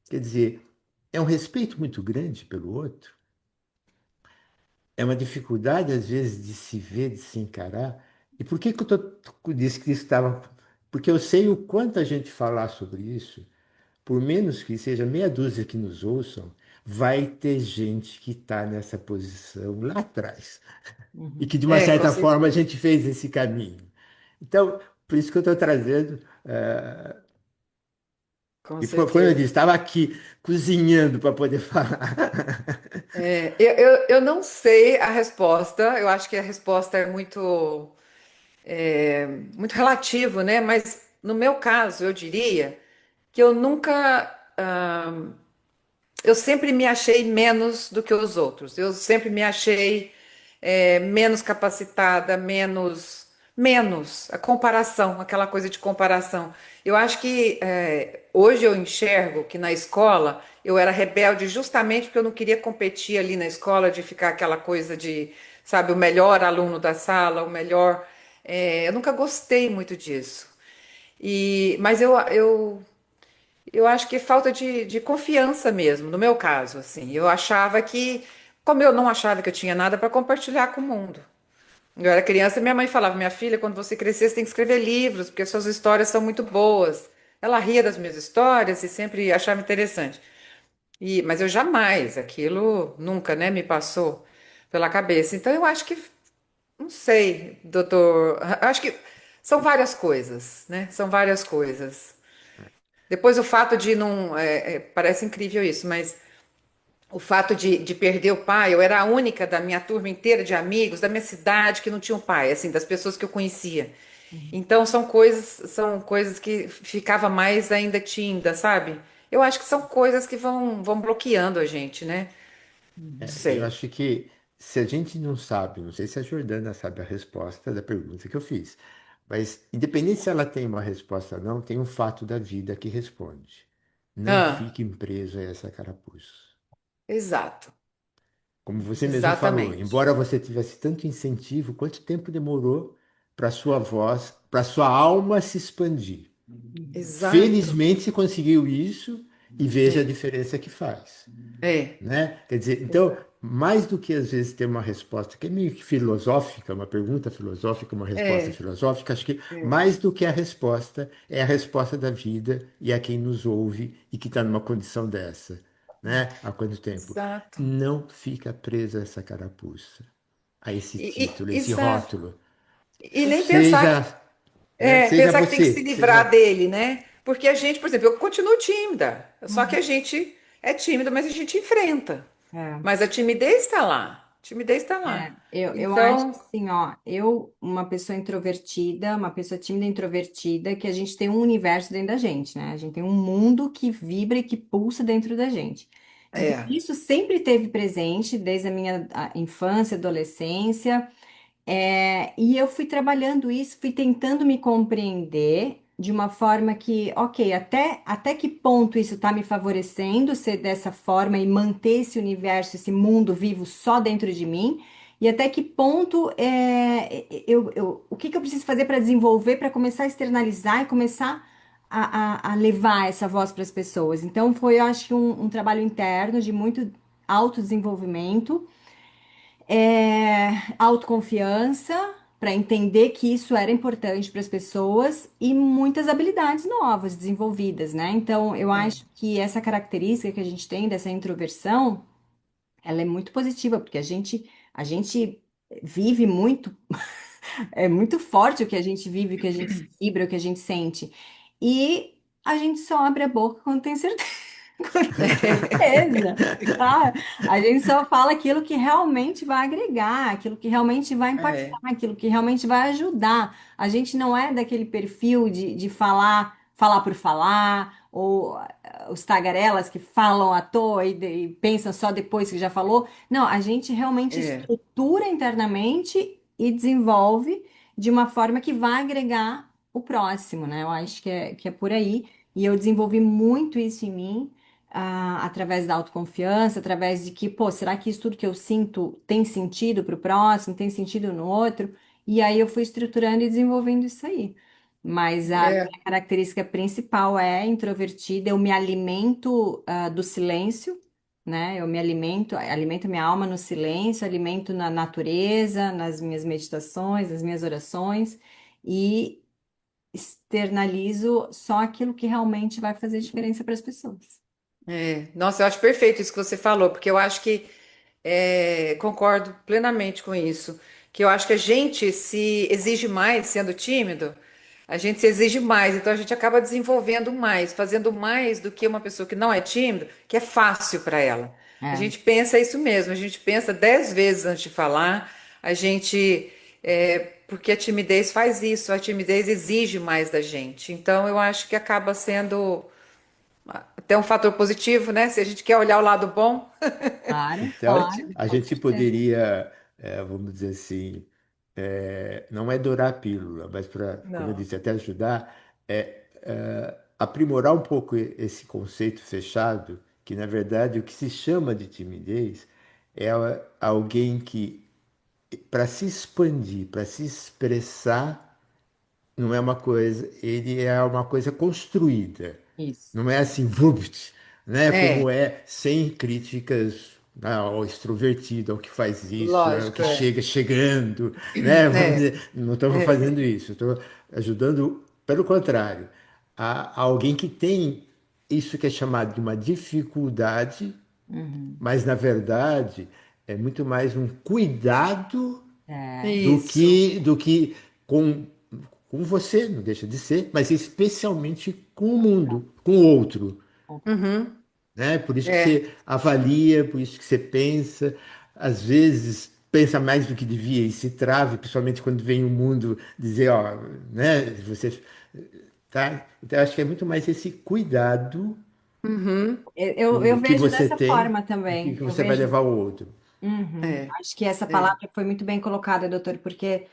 Quer dizer, é um respeito muito grande pelo outro, é uma dificuldade, às vezes, de se ver, de se encarar. E por que que disse que isso estava. Porque eu sei o quanto a gente falar sobre isso. Por menos que seja meia dúzia que nos ouçam, vai ter gente que está nessa posição lá atrás e Uhum. que, de uma com certa forma, a certeza. gente fez esse caminho. Então, por isso que eu estou trazendo. Com E foi quando eu disse, certeza. estava aqui cozinhando para poder falar. Eu não sei a resposta, eu acho que a resposta é muito relativo, né? Mas no meu caso, eu diria que eu nunca. Eu sempre me achei menos do que os outros. Eu sempre me achei menos capacitada, menos a comparação, aquela coisa de comparação. Eu acho que hoje eu enxergo que na escola eu era rebelde justamente porque eu não queria competir ali na escola de ficar aquela coisa de, sabe, o melhor aluno da sala, o melhor. Eu nunca gostei muito disso. Mas eu Eu acho que falta de confiança mesmo, no meu caso, assim. Eu achava que, como eu não achava que eu tinha nada para compartilhar com o mundo. Eu era criança, minha mãe falava, minha filha, quando você crescer, você tem que escrever livros, porque suas histórias são muito boas. Ela ria das minhas histórias e sempre achava interessante. Mas eu jamais, aquilo nunca, né, me passou pela cabeça. Então eu acho que, não sei, doutor, acho que são várias coisas, né? São várias coisas. Depois o fato de não, parece incrível isso, mas o fato de perder o pai, eu era a única da minha turma inteira de amigos, da minha cidade que não tinha um pai, assim, das pessoas que eu conhecia. Então são coisas que ficava mais ainda tímida, sabe? Eu acho que são coisas que vão bloqueando a gente, né? Não Eu sei. acho que se a gente não sabe, não sei se a Jordana sabe a resposta da pergunta que eu fiz, mas independente se ela tem uma resposta ou não, tem um fato da vida que responde. Não Ah, fiquem presos a essa carapuça. exato, Como você mesmo falou, exatamente. embora você tivesse tanto incentivo, quanto tempo demorou para sua voz, para sua alma se expandir? Exato. Felizmente você conseguiu isso e veja a É, diferença que faz. é, Né? Quer dizer, então, exato. mais do que às vezes ter uma resposta que é meio que filosófica, uma pergunta filosófica, uma resposta É, filosófica, acho que é, mais do que a resposta é a resposta da vida e a quem nos ouve e que está numa condição dessa, né? Há quanto tempo? exato. Não fica preso a essa carapuça, a esse título, esse Exato. rótulo. E nem pensar que Seja, né? Seja pensar que tem que se você, livrar seja. dele, né? Porque a gente, por exemplo, eu continuo tímida, só que a gente é tímido, mas a gente enfrenta. É. Mas a timidez está lá. A timidez está É, lá. eu acho Então, assim, ó, uma pessoa introvertida, uma pessoa tímida e introvertida, que a gente tem um universo dentro da gente, né? A gente tem um mundo que vibra e que pulsa dentro da gente. Então, é, isso sempre teve presente desde a minha infância, adolescência. E eu fui trabalhando isso, fui tentando me compreender de uma forma que, ok, até que ponto isso está me favorecendo ser dessa forma e manter esse universo, esse mundo vivo só dentro de mim, e até que ponto o que que eu preciso fazer para desenvolver, para começar a externalizar e começar a levar essa voz para as pessoas. Então, foi, eu acho que um trabalho interno de muito autodesenvolvimento, autoconfiança para entender que isso era importante para as pessoas e muitas habilidades novas desenvolvidas, né? Então, eu é, acho que essa característica que a gente tem dessa introversão, ela é muito positiva, porque a gente vive muito, é muito forte o que a gente vive, o que a gente se vibra, o que a gente sente. E a gente só abre a boca quando tem certeza. Certeza, tá? A gente só fala aquilo que realmente vai agregar, aquilo que realmente vai impactar, é, aquilo que realmente vai ajudar. A gente não é daquele perfil de falar por falar, ou os tagarelas que falam à toa e pensam só depois que já falou. Não, a gente realmente é, estrutura internamente e desenvolve de uma forma que vai agregar o próximo, né? Eu acho que é por aí. E eu desenvolvi muito isso em mim, através da autoconfiança, através de que, pô, será que isso tudo que eu sinto tem sentido para o próximo, tem sentido no outro? E aí eu fui estruturando e desenvolvendo isso aí. Mas a é, minha característica principal é introvertida, eu me alimento, do silêncio, né? Eu me alimento minha alma no silêncio, alimento na natureza, nas minhas meditações, nas minhas orações e externalizo só aquilo que realmente vai fazer diferença para as pessoas. é. Nossa, eu acho perfeito isso que você falou, porque eu acho que concordo plenamente com isso. Que eu acho que a gente se exige mais sendo tímido, a gente se exige mais, então a gente acaba desenvolvendo mais, fazendo mais do que uma pessoa que não é tímida, que é fácil para ela. A É. gente pensa isso mesmo, a gente pensa 10 vezes antes de falar, a gente. Porque a timidez faz isso, a timidez exige mais da gente. Então eu acho que acaba sendo até um fator positivo, né? Se a gente quer olhar o lado bom, Claro, a Então, claro, gente- a com gente certeza. poderia, vamos dizer assim, não é dourar a pílula, mas para, como eu não. disse, até ajudar, aprimorar um pouco esse conceito fechado, que na verdade o que se chama de timidez é alguém que, para se expandir, para se expressar, não é uma coisa, ele é uma coisa construída. Isso. Não é assim, vupt, né? Como É, é sem críticas ao extrovertido, ao que faz isso, ao lógico, que chega chegando, né? Vamos é, dizer, não estou é, fazendo isso, estou ajudando, pelo contrário, a alguém que tem isso que é chamado de uma dificuldade, Uhum. mas na verdade é muito mais um cuidado É, isso. do que com, com você, não deixa de ser, mas especialmente com o mundo, com o outro, Uhum, né? Por isso que é, você avalia, por isso que você pensa, às vezes pensa mais do que devia e se trava, principalmente quando vem o mundo dizer, ó, né? Você tá? Então, eu acho que é muito mais esse cuidado uhum, eu, com eu o que vejo você dessa tem forma e o também. que Eu você vai vejo. levar ao outro. Uhum. é, Acho que essa é, palavra foi muito bem colocada, doutor, porque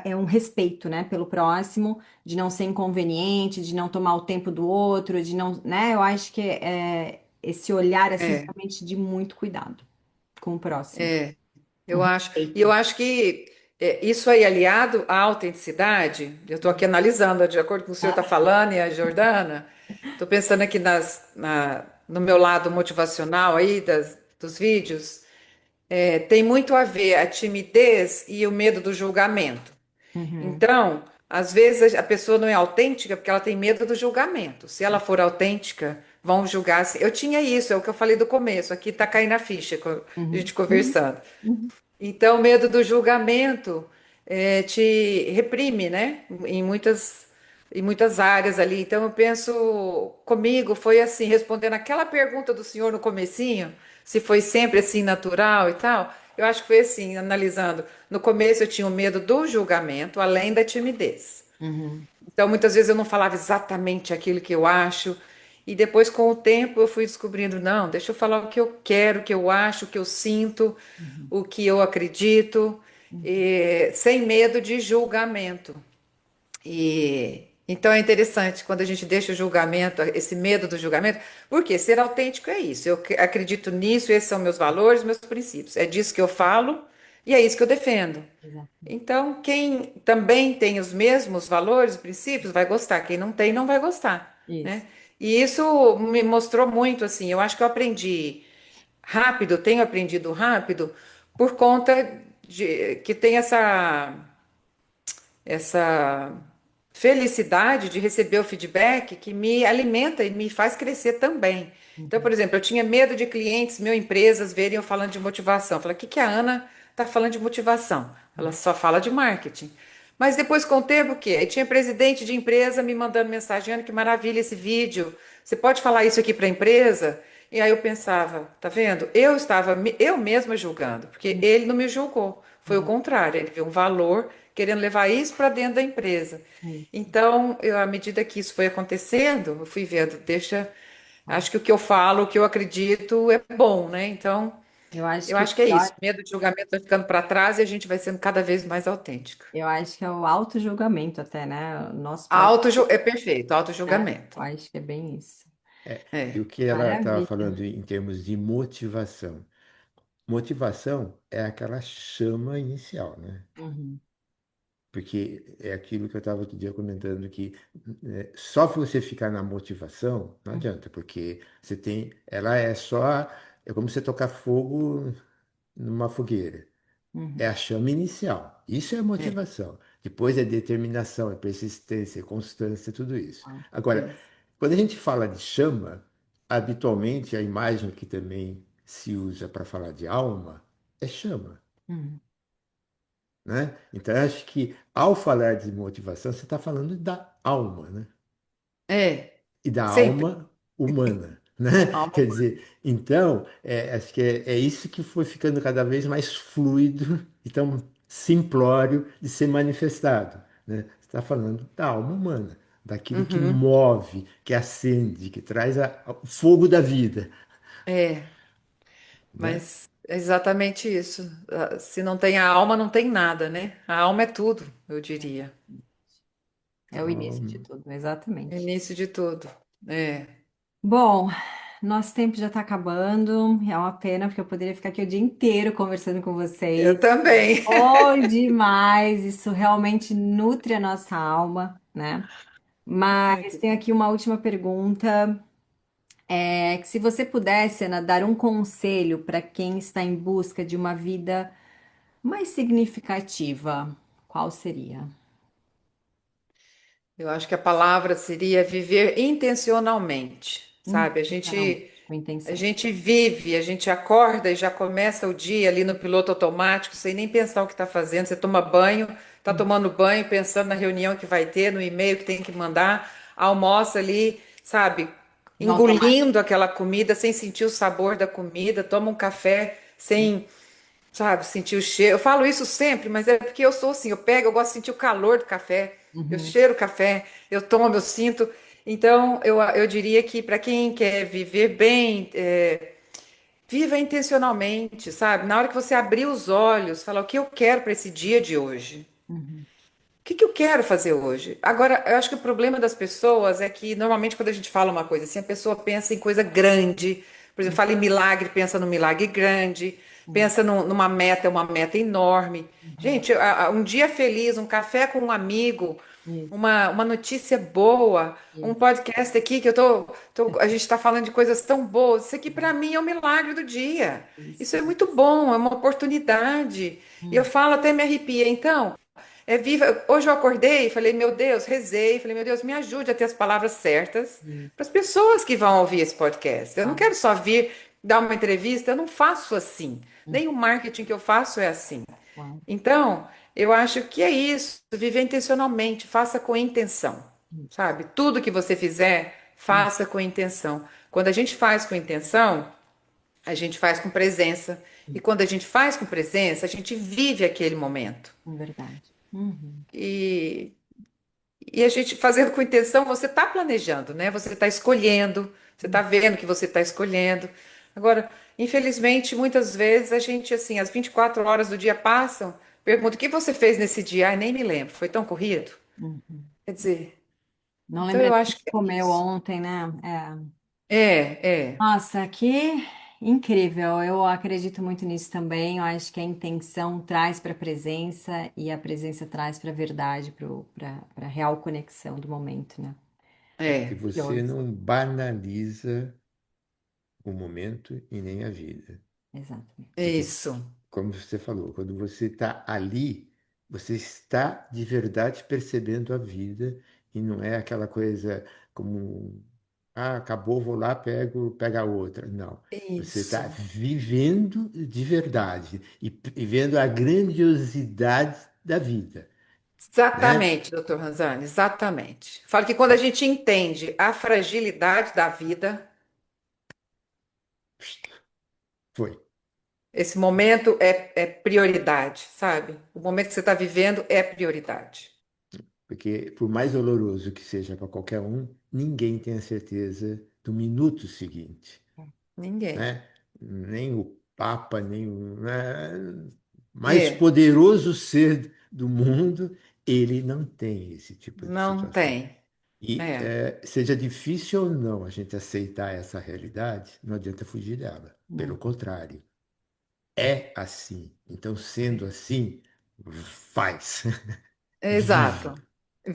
é um respeito, né, pelo próximo, de não ser inconveniente, de não tomar o tempo do outro, de não, né? Eu acho que é esse olhar assim é, realmente de muito cuidado com o próximo, é. um Eu respeito. acho que isso aí aliado à autenticidade, eu estou aqui analisando, de acordo com o que o senhor está Ah, falando e a Jordana, estou pensando aqui no meu lado motivacional aí dos vídeos, tem muito a ver a timidez e o medo do julgamento. uhum, Então, às vezes a pessoa não é autêntica porque ela tem medo do julgamento. Se ela for autêntica, vão julgar assim. Eu tinha isso, é o que eu falei do começo, aqui está caindo a ficha, a uhum, gente uhum, conversando. uhum. Então, o medo do julgamento te reprime, né? Em muitas áreas ali. Então, eu penso comigo, foi assim, respondendo aquela pergunta do senhor no comecinho, se foi sempre assim natural e tal. Eu acho que foi assim, analisando. No começo eu tinha o medo do julgamento, além da timidez. Uhum. Então, muitas vezes eu não falava exatamente aquilo que eu acho. E depois, com o tempo, eu fui descobrindo, não, deixa eu falar o que eu quero, o que eu acho, o que eu sinto, Uhum. o que eu acredito, Uhum. sem medo de julgamento. E então é interessante quando a gente deixa o julgamento, esse medo do julgamento, porque ser autêntico é isso. Acredito nisso, esses são meus valores, meus princípios. É disso que eu falo e é isso que eu defendo. Exato. Então, quem também tem os mesmos valores, princípios, vai gostar. Quem não tem, não vai gostar, Isso. né? E isso me mostrou muito, assim. Eu acho que eu aprendi rápido, tenho aprendido rápido, por conta de que tem essa felicidade de receber o feedback que me alimenta e me faz crescer também. Então, por Uhum. exemplo, eu tinha medo de clientes, meu empresas verem eu falando de motivação. Eu falei, o que que a Ana está falando de motivação? Ela só fala de marketing. Mas depois, com o tempo, o quê? Aí tinha presidente de empresa me mandando mensagem, Ana, que maravilha esse vídeo. Você pode falar isso aqui para a empresa? E aí eu pensava, tá vendo? Eu mesma julgando, porque ele não me julgou. Foi o Exato. contrário, ele viu um valor querendo levar isso para dentro da empresa. Isso. Então, à medida que isso foi acontecendo, eu fui vendo, É. acho que o que eu falo, o que eu acredito é bom, né? Então, Eu acho eu que o acho que é pior isso. Medo de julgamento vai ficando para trás e a gente vai sendo cada vez mais autêntica. Eu acho que é o auto-julgamento até, né? O nosso próprio, É perfeito, né? auto-julgamento. Eu acho que é bem isso. E É, o que ela estava Maravilha. falando em termos de motivação. Motivação é aquela chama inicial, né? Uhum, Porque é aquilo que eu estava outro dia comentando que só você ficar na motivação não uhum, adianta, porque você tem, ela é só, é como você tocar fogo numa fogueira. É uhum. a chama inicial. Isso é é, motivação. Depois é determinação, é persistência, é constância, tudo isso. Ah, Agora, isso. quando a gente fala de chama, habitualmente a imagem que também se usa para falar de alma é chama, Uhum, né? Então, eu acho que ao falar de motivação, você está falando da alma, né? é, E da sempre. alma humana, né? Alma Quer humana. dizer, então, acho que é isso que foi ficando cada vez mais fluido e tão simplório de ser manifestado, né? Você está falando da alma humana, daquilo que Uhum, move, que acende, que traz o fogo da vida, é, né? mas é exatamente isso. Se não tem a alma, não tem nada, né? A alma é tudo, eu diria. É o início de Então, tudo, exatamente. Início de tudo. É. Bom, nosso tempo já está acabando. É uma pena, porque eu poderia ficar aqui o dia inteiro conversando com Eu vocês. também. Bom demais! Isso realmente nutre a nossa alma, né? Ai, Mas tem aqui uma última pergunta. Que se você pudesse, Ana, dar um conselho para quem está em busca de uma vida mais significativa, qual seria? eu acho que a palavra seria viver intencionalmente, sabe? Intencionalmente, com A intenção. gente vive, a gente acorda e já começa o dia ali no piloto automático, sem nem pensar o que está fazendo. Você toma banho, está tomando banho, pensando na reunião que vai ter, no e-mail que tem que mandar, almoça ali, sabe? No automático. Engolindo aquela comida sem sentir o sabor da comida, toma um café sem, sabe, sentir o cheiro. Eu falo isso sempre, mas é porque eu sou assim, eu pego, eu gosto de sentir o calor do café, eu Uhum, cheiro o café, eu tomo, eu sinto. Então, eu diria que para quem quer viver bem, viva intencionalmente, sabe? Na hora que você abrir os olhos, falar o que eu quero para esse dia de hoje. uhum, O que que eu quero fazer hoje? Agora, eu acho que o problema das pessoas é que normalmente quando a gente fala uma coisa assim, a pessoa pensa em coisa grande. Por exemplo, fala em milagre, pensa num milagre grande, uhum, pensa numa meta, uma meta enorme. uhum. Gente, um dia feliz, um café com um amigo, Isso, uma notícia boa, um isso, podcast aqui que a gente está falando de coisas tão boas. Isso aqui para mim é o milagre do dia. Isso isso. é muito bom, é uma oportunidade. E eu Hum, falo, até me arrepia. Então, viva. Hoje eu acordei e falei, meu Deus, rezei, falei, meu Deus, me ajude a ter as palavras certas para as isso. pessoas que vão ouvir esse podcast. Eu não Claro. quero só vir dar uma entrevista, eu não faço assim. Hum, Nem o marketing que eu faço é assim. claro. Então, eu acho que é isso, viver intencionalmente, faça com intenção, Hum, sabe? Tudo que você fizer, hum, faça com intenção. Quando a gente faz com intenção, a gente faz com presença. E hum, quando a gente faz com presença, a gente vive aquele momento. é verdade. Uhum, E E a gente fazendo com intenção, você está planejando, né? Você está escolhendo, você está hum. vendo que você está escolhendo. Agora, infelizmente, muitas vezes a gente, assim, as 24 horas do dia passam, pergunta o que você fez nesse dia? Ai, nem me lembro, foi tão corrido. Uhum. Quer dizer, Não então lembra eu nem o acho que que é comeu isso. ontem, né? É. É. Nossa, que incrível! Eu acredito muito nisso também. Eu acho que a intenção traz para a presença e a presença traz para a verdade, para a real conexão do momento, né? E É, você Curioso. não banaliza o momento e nem a vida. é Exatamente. Porque, isso. como você falou, quando você está ali, você está de verdade percebendo a vida e não é aquela coisa como, ah, acabou, vou lá, pega a outra. Não. Você está Isso. vivendo de verdade e vendo a grandiosidade da vida, né? Exatamente, doutor Ranzani, exatamente. Falo que quando a gente entende a fragilidade da vida, Foi. esse momento é prioridade, sabe? O momento que você está vivendo é prioridade. Porque, por mais doloroso que seja para qualquer um, ninguém tem a certeza do minuto seguinte, Ninguém. né? Nem o Papa, nem o mais É, poderoso ser do mundo, ele não tem esse tipo de não situação. tem. E É, seja difícil ou não a gente aceitar essa realidade, não adianta fugir dela. Pelo Não. contrário, é assim. Então, sendo assim, faz, vive, exato.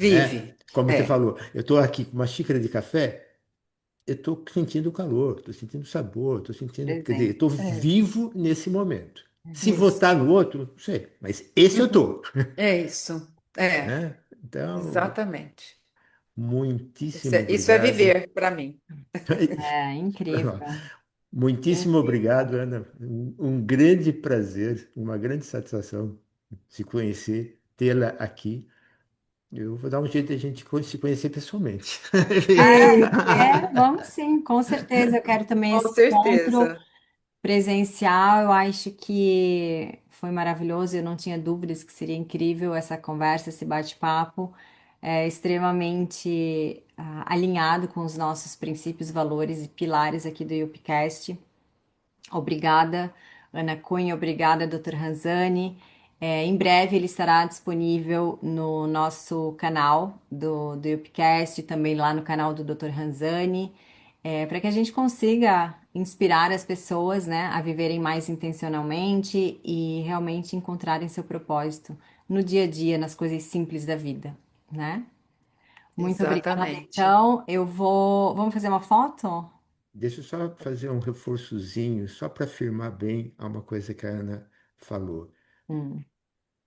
né? Vive. Como você É, falou, eu estou aqui com uma xícara de café, eu estou sentindo o calor, estou sentindo o sabor, estou sentindo, quer dizer, eu Presente. estou é, vivo nesse momento. Se isso. votar no outro, não sei, mas esse eu Uhum. estou, É isso. É, né? Então, exatamente. muitíssimo Isso é obrigado. viver para mim. É incrível. Muitíssimo Incrível. obrigado, Ana. Um grande prazer, uma grande satisfação se conhecer, tê-la aqui. Eu vou dar um jeito de a gente se conhecer pessoalmente. Vamos sim, com certeza. Eu quero também Com esse encontro certeza. presencial. Eu acho que foi maravilhoso. Eu não tinha dúvidas que seria incrível essa conversa, esse bate-papo. É extremamente alinhado com os nossos princípios, valores e pilares aqui do YouPcast. Obrigada, Ana Cunha, obrigada, Dr. Ranzani. Em breve ele estará disponível no nosso canal do Upcast, também lá no canal do Dr. Ranzani, para que a gente consiga inspirar as pessoas, né, a viverem mais intencionalmente e realmente encontrarem seu propósito no dia a dia, nas coisas simples da vida, né? Muito obrigada. Exatamente. Então, eu vou. Vamos fazer uma foto? Deixa eu só fazer um reforçozinho, só para afirmar bem a uma coisa que a Ana falou. Hum,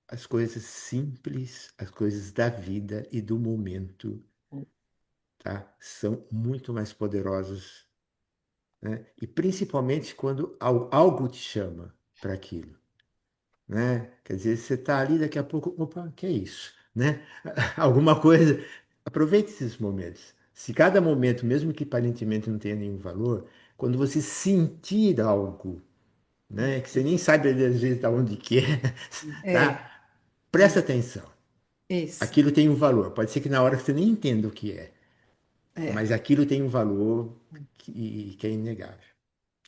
As coisas simples, as coisas da vida e do momento, tá? São muito mais poderosas, né? E principalmente quando algo te chama para aquilo, né? Quer dizer, você está ali, daqui a pouco, opa, que é isso, né? Alguma coisa. Aproveite esses momentos. Se cada momento, mesmo que aparentemente não tenha nenhum valor, quando você sentir algo, né, que você nem sabe às vezes de onde que é, É, tá? Presta atenção. isso. Aquilo tem um valor. Pode ser que na hora você nem entenda o que é, É, mas aquilo tem um valor que é inegável.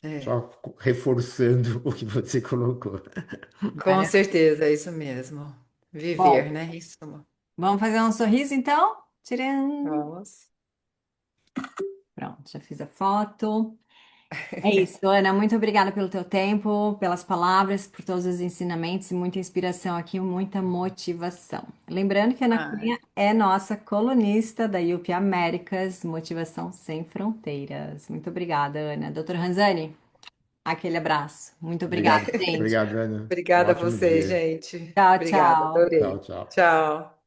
é. Só reforçando o que você colocou. Com maravilha. certeza, é isso mesmo. Viver, Bom, né? Isso. vamos fazer um sorriso então? Tirando. Vamos. Pronto, já fiz a foto. É isso, Ana. Muito obrigada pelo teu tempo, pelas palavras, por todos os ensinamentos e muita inspiração aqui, muita motivação. Lembrando que a Ana Ah, Cunha é nossa colunista da UP Américas, Motivação Sem Fronteiras. Muito obrigada, Ana. Doutor Ranzani, aquele abraço. Muito obrigada, Obrigado, gente. obrigado, Ana. Um obrigada a ótimo você, dia. gente. Tchau, Obrigada, tchau. Tchau, adorei. tchau. Tchau.